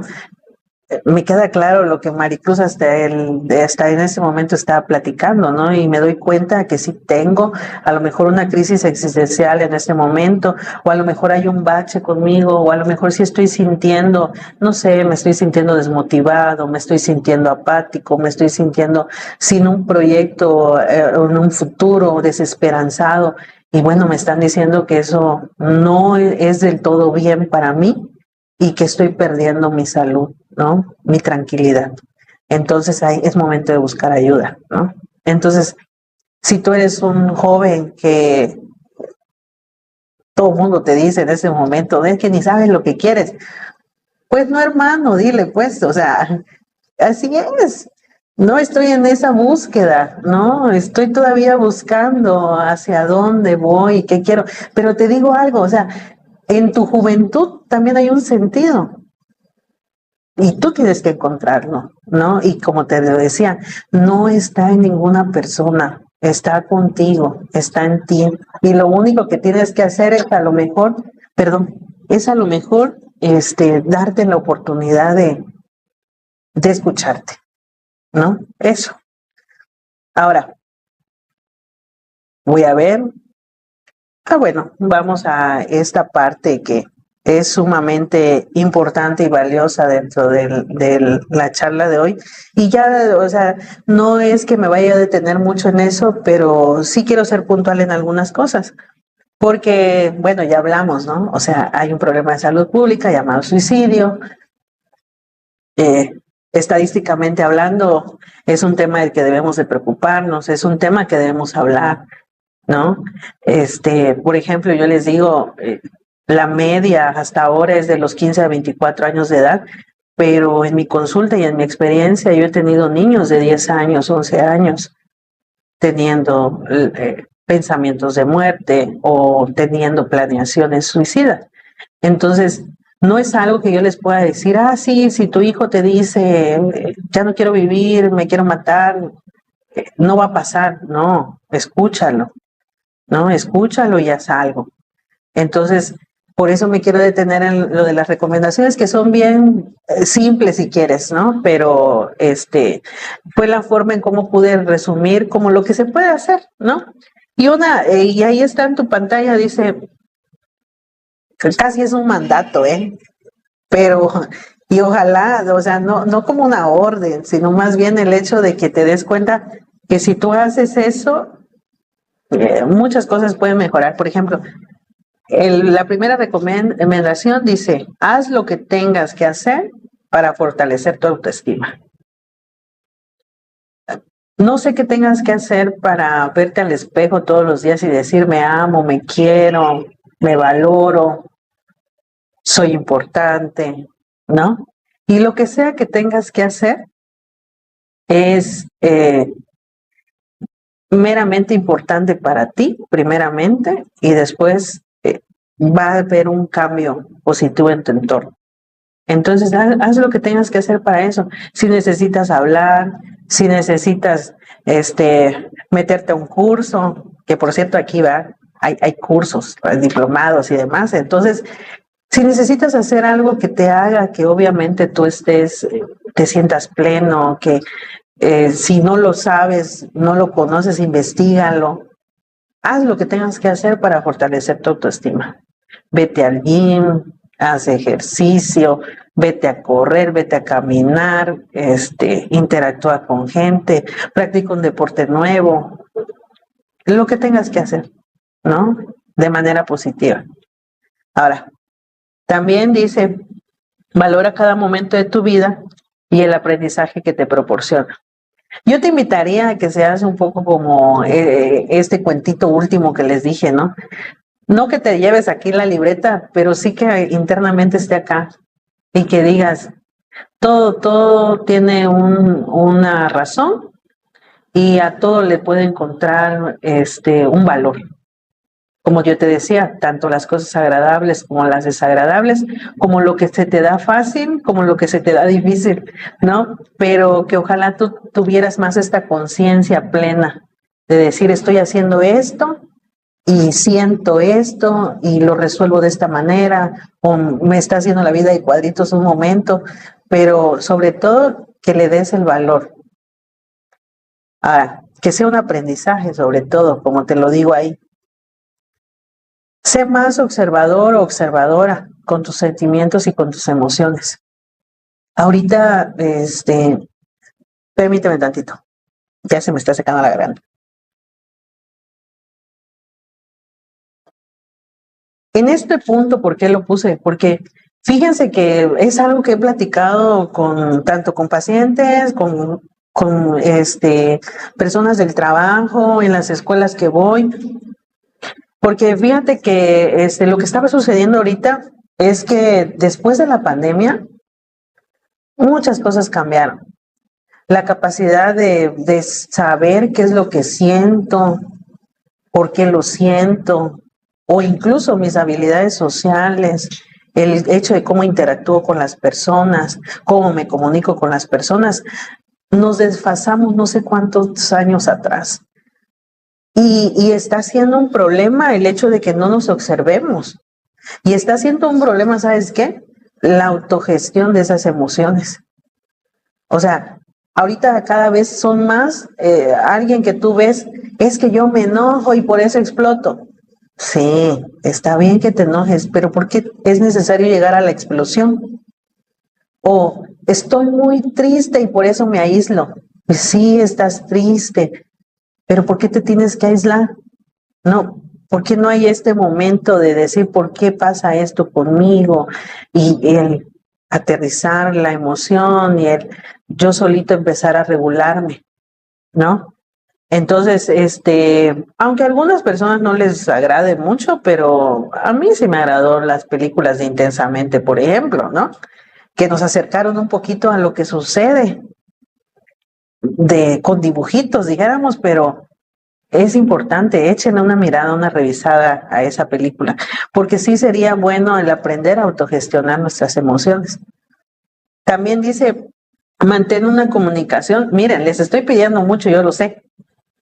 Speaker 3: me queda claro lo que Maricruz hasta en ese momento estaba platicando, ¿no? Y me doy cuenta que sí tengo a lo mejor una crisis existencial en este momento, o a lo mejor hay un bache conmigo, o a lo mejor sí estoy sintiendo, no sé, me estoy sintiendo desmotivado, me estoy sintiendo apático, me estoy sintiendo sin un proyecto, en un futuro, desesperanzado. Y bueno, me están diciendo que eso no es del todo bien para mí y que estoy perdiendo mi salud, ¿no? Mi tranquilidad. Entonces ahí es momento de buscar ayuda, ¿no? Entonces, si tú eres un joven que todo el mundo te dice en ese momento, es que ni sabes lo que quieres, pues no, hermano, dile pues, o sea, así es. No estoy en esa búsqueda, ¿no? Estoy todavía buscando hacia dónde voy, qué quiero. Pero te digo algo, o sea, en tu juventud también hay un sentido y tú tienes que encontrarlo, ¿no? Y como te decía, no está en ninguna persona, está contigo, está en ti. Y lo único que tienes que hacer es darte la oportunidad de escucharte, ¿no? Eso. Ahora, voy a ver. Bueno, vamos a esta parte que es sumamente importante y valiosa dentro de la charla de hoy. Y ya, o sea, no es que me vaya a detener mucho en eso, pero sí quiero ser puntual en algunas cosas. Porque, bueno, ya hablamos, ¿no? O sea, hay un problema de salud pública llamado suicidio. Estadísticamente hablando, es un tema del que debemos de preocuparnos, es un tema que debemos hablar, ¿no? Por ejemplo, yo les digo, la media hasta ahora es de los 15 a 24 años de edad, pero en mi consulta y en mi experiencia yo he tenido niños de 10 años, 11 años, teniendo pensamientos de muerte o teniendo planeaciones suicidas. Entonces, no es algo que yo les pueda decir, sí, si tu hijo te dice, ya no quiero vivir, me quiero matar, no va a pasar. No, escúchalo. ¿No? Escúchalo y haz algo. Entonces, por eso me quiero detener en lo de las recomendaciones, que son bien simples si quieres, ¿no? Pero fue la forma en cómo pude resumir como lo que se puede hacer, ¿no? Y y ahí está en tu pantalla, dice, casi es un mandato, pero, y ojalá, o sea, no como una orden, sino más bien el hecho de que te des cuenta que si tú haces eso, muchas cosas pueden mejorar. Por ejemplo, la primera recomendación dice, haz lo que tengas que hacer para fortalecer tu autoestima. No sé qué tengas que hacer para verte al espejo todos los días y decir me amo, me quiero, me valoro, soy importante, ¿no? Y lo que sea que tengas que hacer es meramente importante para ti, primeramente, y después va a haber un cambio positivo en tu entorno. Entonces, haz lo que tengas que hacer para eso. Si necesitas hablar, si necesitas meterte a un curso, que por cierto aquí hay cursos, diplomados y demás. Entonces, si necesitas hacer algo que te haga que obviamente tú te sientas pleno, que si no lo sabes, no lo conoces, investígalo. Haz lo que tengas que hacer para fortalecer tu autoestima. Vete al gym, haz ejercicio, vete a correr, vete a caminar, interactúa con gente, practica un deporte nuevo, lo que tengas que hacer, ¿no? De manera positiva. Ahora, también dice, valora cada momento de tu vida y el aprendizaje que te proporciona. Yo te invitaría a que seas un poco como este cuentito último que les dije, ¿no? No que te lleves aquí la libreta, pero sí que internamente esté acá y que digas, todo tiene una razón y a todo le puede encontrar un valor. Como yo te decía, tanto las cosas agradables como las desagradables, como lo que se te da fácil, como lo que se te da difícil, ¿no? Pero que ojalá tú tuvieras más esta conciencia plena de decir, estoy haciendo esto y siento esto y lo resuelvo de esta manera, o me está haciendo la vida de cuadritos un momento, pero sobre todo que le des el valor. Que sea un aprendizaje sobre todo, como te lo digo ahí. Sé más observador o observadora con tus sentimientos y con tus emociones. Ahorita, permíteme tantito. Ya se me está secando la garganta. En este punto, ¿por qué lo puse? Porque fíjense que es algo que he platicado tanto con pacientes, con personas del trabajo, en las escuelas que voy. Porque fíjate que lo que estaba sucediendo ahorita es que después de la pandemia, muchas cosas cambiaron. La capacidad de saber qué es lo que siento, por qué lo siento, o incluso mis habilidades sociales, el hecho de cómo interactúo con las personas, cómo me comunico con las personas, nos desfasamos no sé cuántos años atrás. Y está siendo un problema el hecho de que no nos observemos. Y está siendo un problema, ¿sabes qué? La autogestión de esas emociones. O sea, ahorita cada vez son más, alguien que tú ves, es que yo me enojo y por eso exploto. Sí, está bien que te enojes, pero ¿por qué es necesario llegar a la explosión? O estoy muy triste y por eso me aíslo. Pues sí, estás triste, pero ¿por qué te tienes que aislar? No, ¿por qué no hay este momento de decir por qué pasa esto conmigo? Y el aterrizar la emoción y el yo solito empezar a regularme, ¿no? Entonces, aunque a algunas personas no les agrade mucho, pero a mí sí me agradó las películas de Intensamente, por ejemplo, ¿no? Que nos acercaron un poquito a lo que sucede con dibujitos, dijéramos, pero es importante, échenle una mirada, una revisada a esa película, porque sí sería bueno el aprender a autogestionar nuestras emociones. También dice, mantén una comunicación. Miren, les estoy pidiendo mucho, yo lo sé,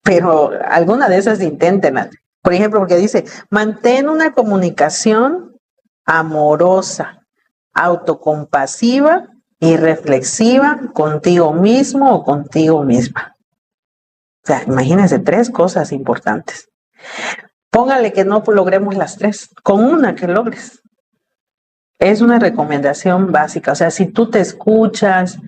Speaker 3: pero alguna de esas inténtenla. Por ejemplo, porque dice, mantén una comunicación amorosa, autocompasiva y reflexiva contigo mismo o contigo misma. O sea, imagínense 3 cosas importantes. Póngale que no logremos las 3, con una que logres. Es una recomendación básica. O sea, si tú te escuchas,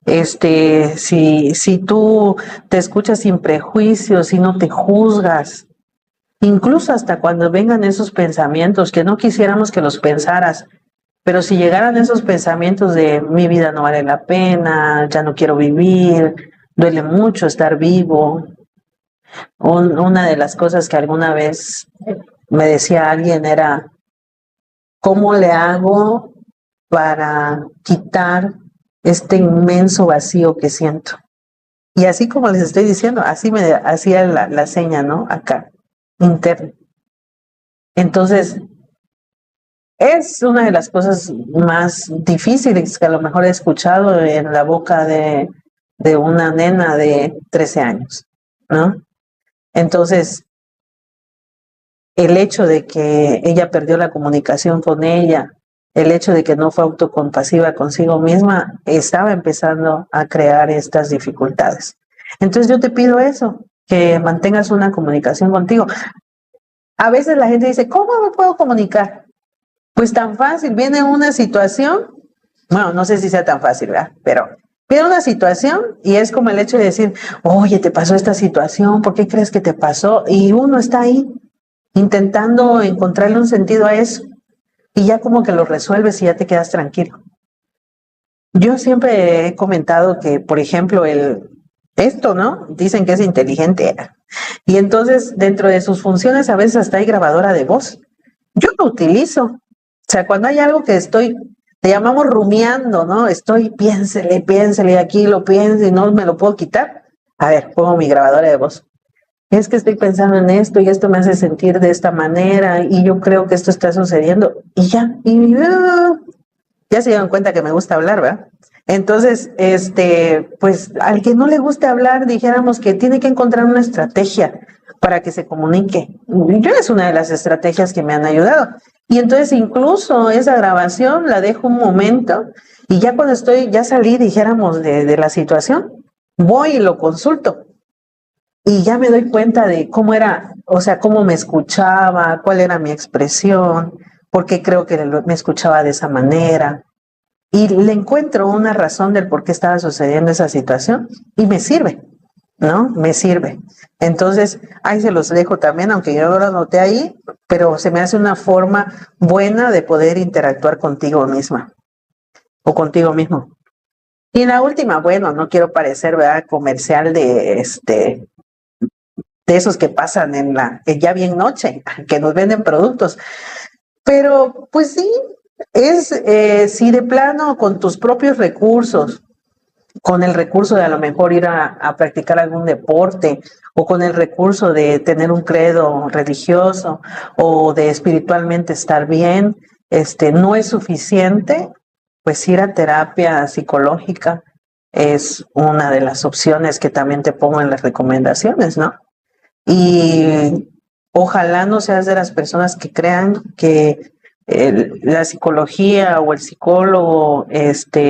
Speaker 3: si tú te escuchas sin prejuicios, si no te juzgas, incluso hasta cuando vengan esos pensamientos que no quisiéramos que los pensaras, pero si llegaran esos pensamientos de mi vida no vale la pena, ya no quiero vivir, duele mucho estar vivo. Una de las cosas que alguna vez me decía alguien era, ¿cómo le hago para quitar este inmenso vacío que siento? Y así como les estoy diciendo, así me hacía la seña, ¿no? Acá, interna. Entonces, es una de las cosas más difíciles que a lo mejor he escuchado en la boca de una nena de 13 años, ¿no? Entonces, el hecho de que ella perdió la comunicación con ella, el hecho de que no fue autocompasiva consigo misma, estaba empezando a crear estas dificultades. Entonces yo te pido eso, que mantengas una comunicación contigo. A veces la gente dice, ¿cómo me puedo comunicar? Pues tan fácil, viene una situación, bueno, no sé si sea tan fácil, ¿verdad? Pero viene una situación y es como el hecho de decir, oye, te pasó esta situación, ¿por qué crees que te pasó? Y uno está ahí intentando encontrarle un sentido a eso y ya como que lo resuelves y ya te quedas tranquilo. Yo siempre he comentado que, por ejemplo, esto, ¿no? Dicen que es inteligente y entonces dentro de sus funciones a veces hasta hay grabadora de voz. Yo lo utilizo. O sea, cuando hay algo que le llamamos rumiando, ¿no? Piénsele, aquí lo pienso y no me lo puedo quitar. A ver, pongo mi grabadora de voz. Es que estoy pensando en esto y esto me hace sentir de esta manera y yo creo que esto está sucediendo y ya se dieron cuenta que me gusta hablar, ¿verdad? Entonces, pues al que no le guste hablar, dijéramos que tiene que encontrar una estrategia para que se comunique. Yo es una de las estrategias que me han ayudado. Y entonces incluso esa grabación la dejo un momento y ya cuando ya salí, dijéramos, de la situación, voy y lo consulto. Y ya me doy cuenta de cómo era, o sea, cómo me escuchaba, cuál era mi expresión, por qué creo que me escuchaba de esa manera. Y le encuentro una razón del por qué estaba sucediendo esa situación y me sirve, ¿no? Me sirve. Entonces, ahí se los dejo también, aunque yo no lo anoté ahí, pero se me hace una forma buena de poder interactuar contigo misma o contigo mismo. Y la última, bueno, no quiero parecer, ¿verdad?, comercial de esos que pasan ya bien noche, que nos venden productos. Pero pues sí, si de plano con tus propios recursos, con el recurso de a lo mejor ir a practicar algún deporte, o con el recurso de tener un credo religioso, o de espiritualmente estar bien, no es suficiente, pues ir a terapia psicológica es una de las opciones que también te pongo en las recomendaciones, ¿no? Y ojalá no seas de las personas que crean que la psicología o el psicólogo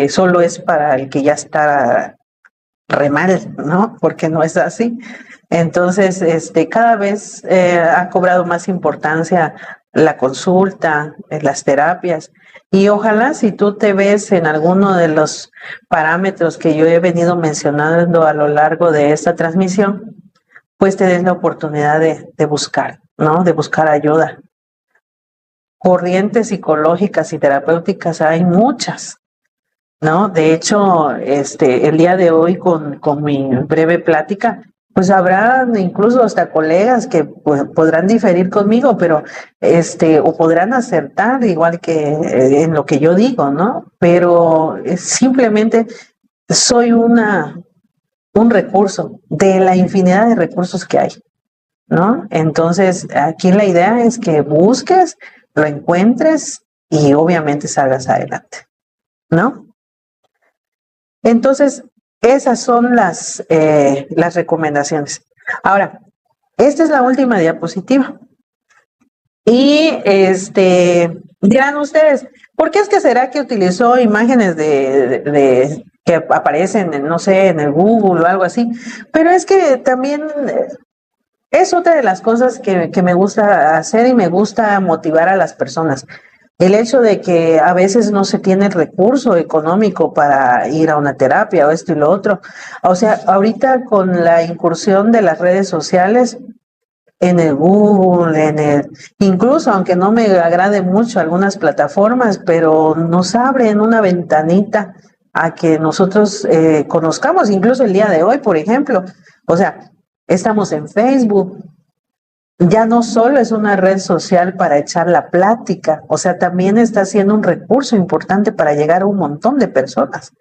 Speaker 3: solo es para el que ya está re mal, ¿no? Porque no es así. Entonces, cada vez ha cobrado más importancia la consulta, las terapias. Y ojalá si tú te ves en alguno de los parámetros que yo he venido mencionando a lo largo de esta transmisión, pues te des la oportunidad de buscar, ¿no? De buscar ayuda. Corrientes psicológicas y terapéuticas hay muchas, ¿no? De hecho, el día de hoy con mi breve plática, pues habrá incluso hasta colegas que pues, podrán diferir conmigo, pero o podrán acertar igual que en lo que yo digo, ¿no? Pero simplemente soy un recurso de la infinidad de recursos que hay, ¿no? Entonces, aquí la idea es que busques, lo encuentres y obviamente salgas adelante, ¿no? Entonces, esas son las recomendaciones. Ahora, esta es la última diapositiva. Y dirán ustedes, ¿por qué es que será que utilizó imágenes que aparecen, no sé, en el Google o algo así? Pero es que también es otra de las cosas que me gusta hacer y me gusta motivar a las personas. El hecho de que a veces no se tiene el recurso económico para ir a una terapia o esto y lo otro. O sea, ahorita con la incursión de las redes sociales, en el Google, incluso aunque no me agrade mucho algunas plataformas, pero nos abren una ventanita a que nosotros conozcamos, incluso el día de hoy, por ejemplo. O sea, estamos en Facebook. Ya no solo es una red social para echar la plática, o sea, también está siendo un recurso importante para llegar a un montón de personas.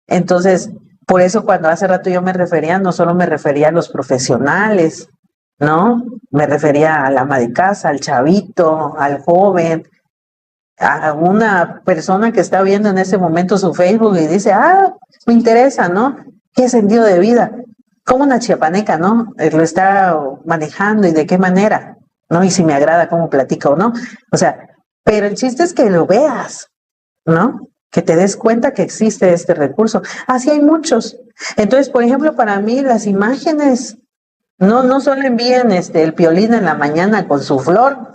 Speaker 3: Entonces, por eso cuando hace rato yo me refería, no solo me refería a los profesionales, ¿no? Me refería a la ama de casa, al chavito, al joven, a una persona que está viendo en ese momento su Facebook y dice, me interesa, ¿no? ¿Qué sentido de vida? Como una chiapaneca, ¿no? Lo está manejando y de qué manera, ¿no? Y si me agrada cómo platica o no. O sea, pero el chiste es que lo veas, ¿no? Que te des cuenta que existe este recurso. Así hay muchos. Entonces, por ejemplo, para mí las imágenes, no solo envíen el piolín en la mañana con su flor,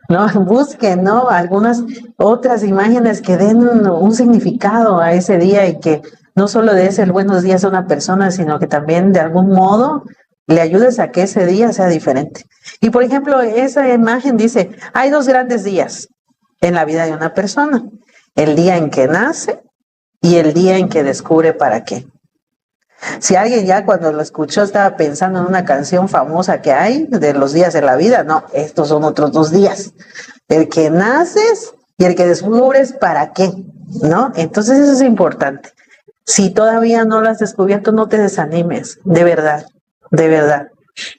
Speaker 3: no, busquen, ¿no? Algunas otras imágenes que den un significado a ese día y que no solo des el buenos días a una persona, sino que también de algún modo le ayudes a que ese día sea diferente. Y por ejemplo, esa imagen dice, hay 2 grandes días en la vida de una persona, el día en que nace y el día en que descubre para qué. Si alguien ya cuando lo escuchó estaba pensando en una canción famosa que hay de los días de la vida, no, estos son otros 2 días. El que naces y el que descubres para qué, ¿no? Entonces eso es importante. Si todavía no lo has descubierto, no te desanimes, de verdad, de verdad.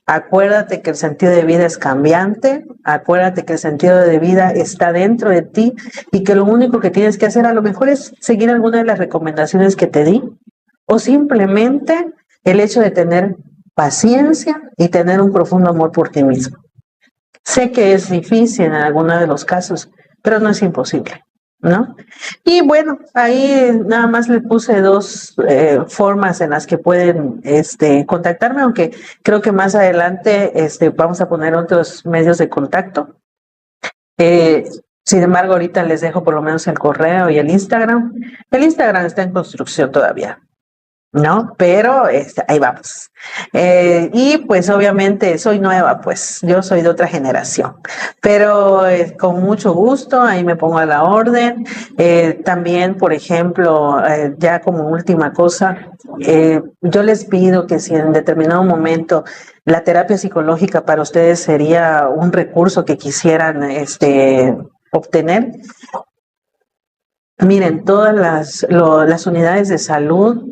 Speaker 3: Acuérdate que el sentido de vida es cambiante, acuérdate que el sentido de vida está dentro de ti y que lo único que tienes que hacer a lo mejor es seguir alguna de las recomendaciones que te di o simplemente el hecho de tener paciencia y tener un profundo amor por ti mismo. Sé que es difícil en algunos de los casos, pero no es imposible, ¿no? Y bueno, ahí nada más le puse 2 formas en las que pueden contactarme, aunque creo que más adelante vamos a poner otros medios de contacto. Sin embargo, ahorita les dejo por lo menos el correo y el Instagram. El Instagram está en construcción todavía, ¿no? Pero ahí vamos. Y pues obviamente soy nueva, pues yo soy de otra generación, pero con mucho gusto ahí me pongo a la orden. También, por ejemplo, ya como última cosa, yo les pido que si en determinado momento la terapia psicológica para ustedes sería un recurso que quisieran obtener, miren, todas las unidades de salud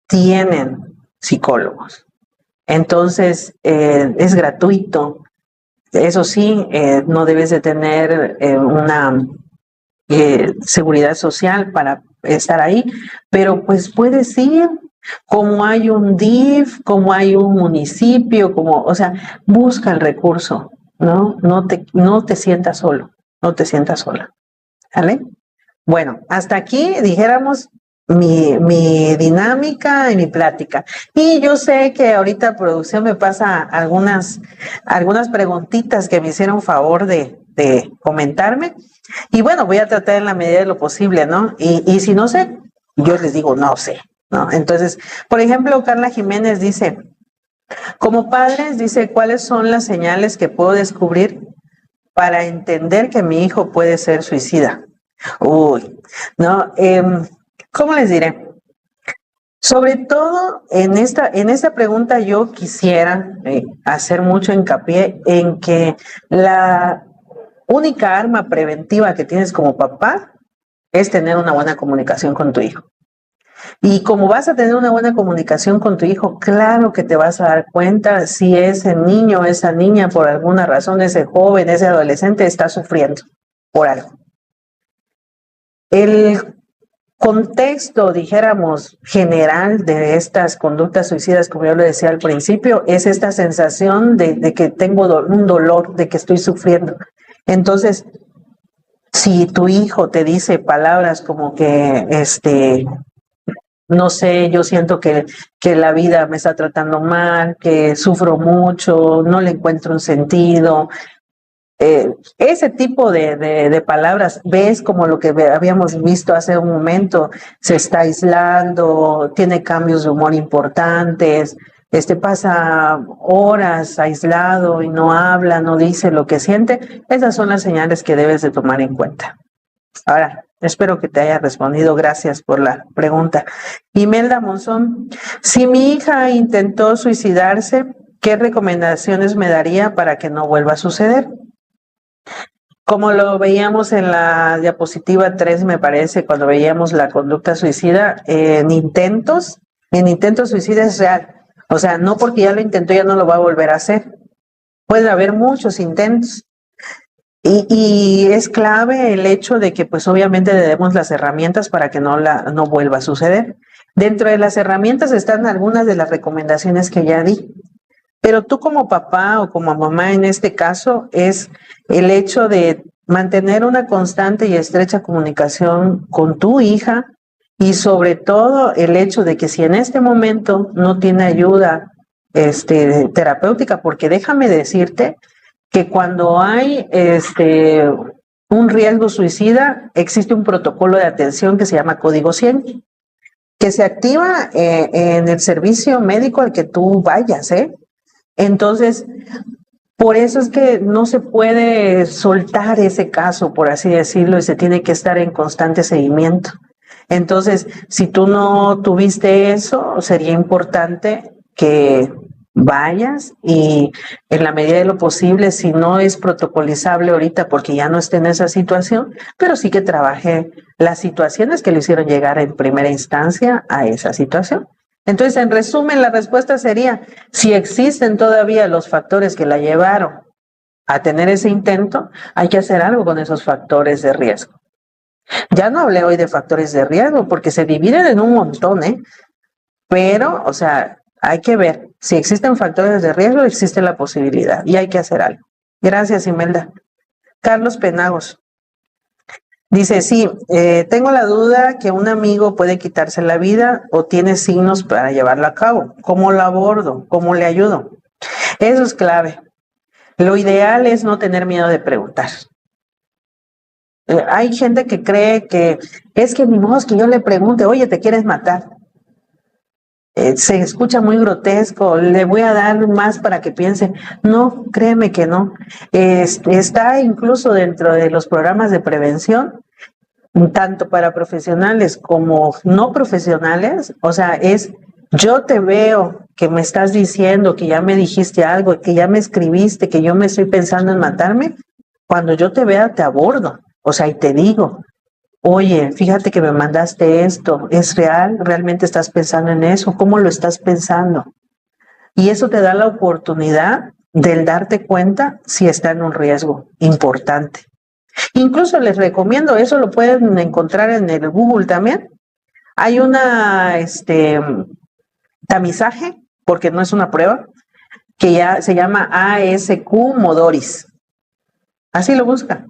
Speaker 3: tienen psicólogos. Entonces, es gratuito. Eso sí, no debes de tener una seguridad social para estar ahí, pero pues puedes ir, como hay un DIF, como hay un municipio, o sea, busca el recurso, ¿no? No te sientas solo, no te sientas sola, ¿vale? Bueno, hasta aquí dijéramos mi dinámica y mi plática. Y yo sé que ahorita producción me pasa algunas preguntitas que me hicieron favor de comentarme. Y bueno, voy a tratar en la medida de lo posible, ¿no? Y si no sé, yo les digo, no sé, ¿no? Entonces, por ejemplo, Carla Jiménez dice, como padres, dice, ¿cuáles son las señales que puedo descubrir para entender que mi hijo puede ser suicida? Uy, no, ¿cómo les diré? Sobre todo en esta pregunta yo quisiera hacer mucho hincapié en que la única arma preventiva que tienes como papá es tener una buena comunicación con tu hijo. Y como vas a tener una buena comunicación con tu hijo, claro que te vas a dar cuenta si ese niño, esa niña, por alguna razón, ese joven, ese adolescente está sufriendo por algo. El contexto, dijéramos, general de estas conductas suicidas, como yo lo decía al principio, es esta sensación de que tengo un dolor, de que estoy sufriendo. Entonces, si tu hijo te dice palabras como que, no sé, yo siento que la vida me está tratando mal, que sufro mucho, no le encuentro un sentido, ese tipo de palabras, ves como lo que habíamos visto hace un momento, se está aislando, tiene cambios de humor importantes, pasa horas aislado y no habla, no dice lo que siente, esas son las señales que debes de tomar en cuenta. Ahora, Espero que te haya respondido. Gracias por la pregunta. Imelda Monzón, si mi hija intentó suicidarse, ¿qué recomendaciones me daría para que no vuelva a suceder? Como lo veíamos en la diapositiva 3, me parece, cuando veíamos la conducta suicida, en intentos suicida es real. O sea, no porque ya lo intentó ya no lo va a volver a hacer. Pueden haber muchos intentos. Y es clave el hecho de que pues obviamente le demos las herramientas para que no vuelva a suceder. Dentro de las herramientas están algunas de las recomendaciones que ya di. Pero tú como papá o como mamá en este caso es el hecho de mantener una constante y estrecha comunicación con tu hija y sobre todo el hecho de que si en este momento no tiene ayuda terapéutica, porque déjame decirte que cuando hay un riesgo suicida existe un protocolo de atención que se llama Código 100, que se activa en el servicio médico al que tú vayas, Entonces, por eso es que no se puede soltar ese caso, por así decirlo, y se tiene que estar en constante seguimiento. Entonces, si tú no tuviste eso, sería importante que vayas y en la medida de lo posible, si no es protocolizable ahorita porque ya no esté en esa situación, pero sí que trabaje las situaciones que le hicieron llegar en primera instancia a esa situación. Entonces, en resumen, la respuesta sería, si existen todavía los factores que la llevaron a tener ese intento, hay que hacer algo con esos factores de riesgo. Ya no hablé hoy de factores de riesgo porque se dividen en un montón, pero, o sea, hay que ver, si existen factores de riesgo, existe la posibilidad y hay que hacer algo. Gracias, Imelda. Carlos Penagos dice, sí, tengo la duda que un amigo puede quitarse la vida o tiene signos para llevarlo a cabo. ¿Cómo lo abordo? ¿Cómo le ayudo? Eso es clave. Lo ideal es no tener miedo de preguntar. Hay gente que cree que es que ni modo que yo le pregunte, oye, ¿te quieres matar? Se escucha muy grotesco, le voy a dar más para que piense. No, créeme que no. Está incluso dentro de los programas de prevención, tanto para profesionales como no profesionales. O sea, yo te veo que me estás diciendo que ya me dijiste algo, que ya me escribiste, que yo me estoy pensando en matarme. Cuando yo te vea, te abordo. O sea, y te digo, oye, fíjate que me mandaste esto, ¿es real? ¿Realmente estás pensando en eso? ¿Cómo lo estás pensando? Y eso te da la oportunidad de darte cuenta si está en un riesgo importante. Incluso les recomiendo, eso lo pueden encontrar en el Google también. Hay una tamizaje, porque no es una prueba, que ya se llama ASQ Modoris. Así lo buscan.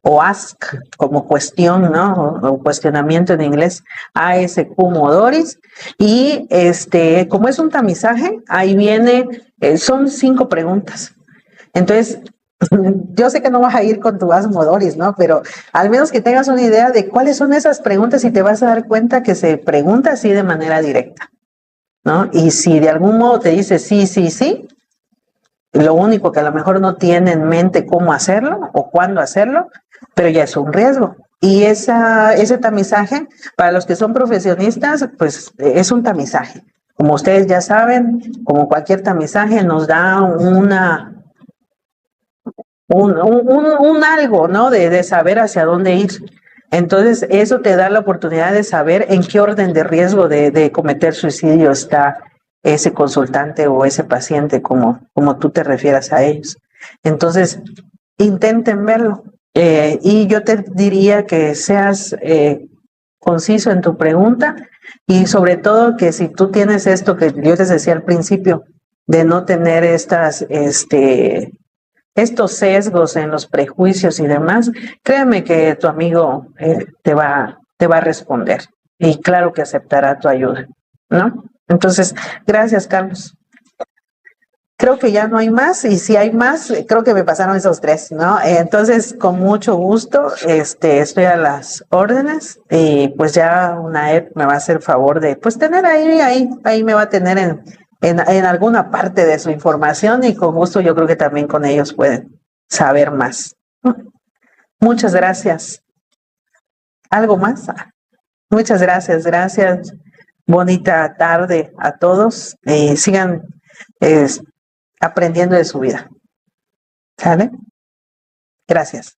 Speaker 3: O ask, como cuestión, ¿no? O cuestionamiento en inglés, ASQ Modoris. Y como es un tamizaje, ahí viene, son 5 preguntas. Entonces, yo sé que no vas a ir con tu ASQ Modoris, ¿no? Pero al menos que tengas una idea de cuáles son esas preguntas y te vas a dar cuenta que se pregunta así de manera directa, ¿no? Y si de algún modo te dice sí, sí, sí, lo único que a lo mejor no tiene en mente cómo hacerlo o cuándo hacerlo, pero ya es un riesgo. Y ese tamizaje, para los que son profesionistas, pues es un tamizaje. Como ustedes ya saben, como cualquier tamizaje, nos da un algo, ¿no? De saber hacia dónde ir. Entonces, eso te da la oportunidad de saber en qué orden de riesgo de cometer suicidio está ese consultante o ese paciente, como tú te refieras a ellos. Entonces, intenten verlo. Y yo te diría que seas conciso en tu pregunta y sobre todo que si tú tienes esto que yo les decía al principio, de no tener estos sesgos en los prejuicios y demás, créeme que tu amigo te va a responder y claro que aceptará tu ayuda, ¿no? Entonces, gracias, Carlos. Creo que ya no hay más, y si hay más, creo que me pasaron esos 3, ¿no? Entonces, con mucho gusto, estoy a las órdenes, y pues ya Unaed me va a hacer favor de, pues tener ahí me va a tener en alguna parte de su información, y con gusto yo creo que también con ellos pueden saber más. Muchas gracias. ¿Algo más? Muchas gracias, gracias. Bonita tarde a todos. Sigan aprendiendo de su vida. ¿Sale? Gracias.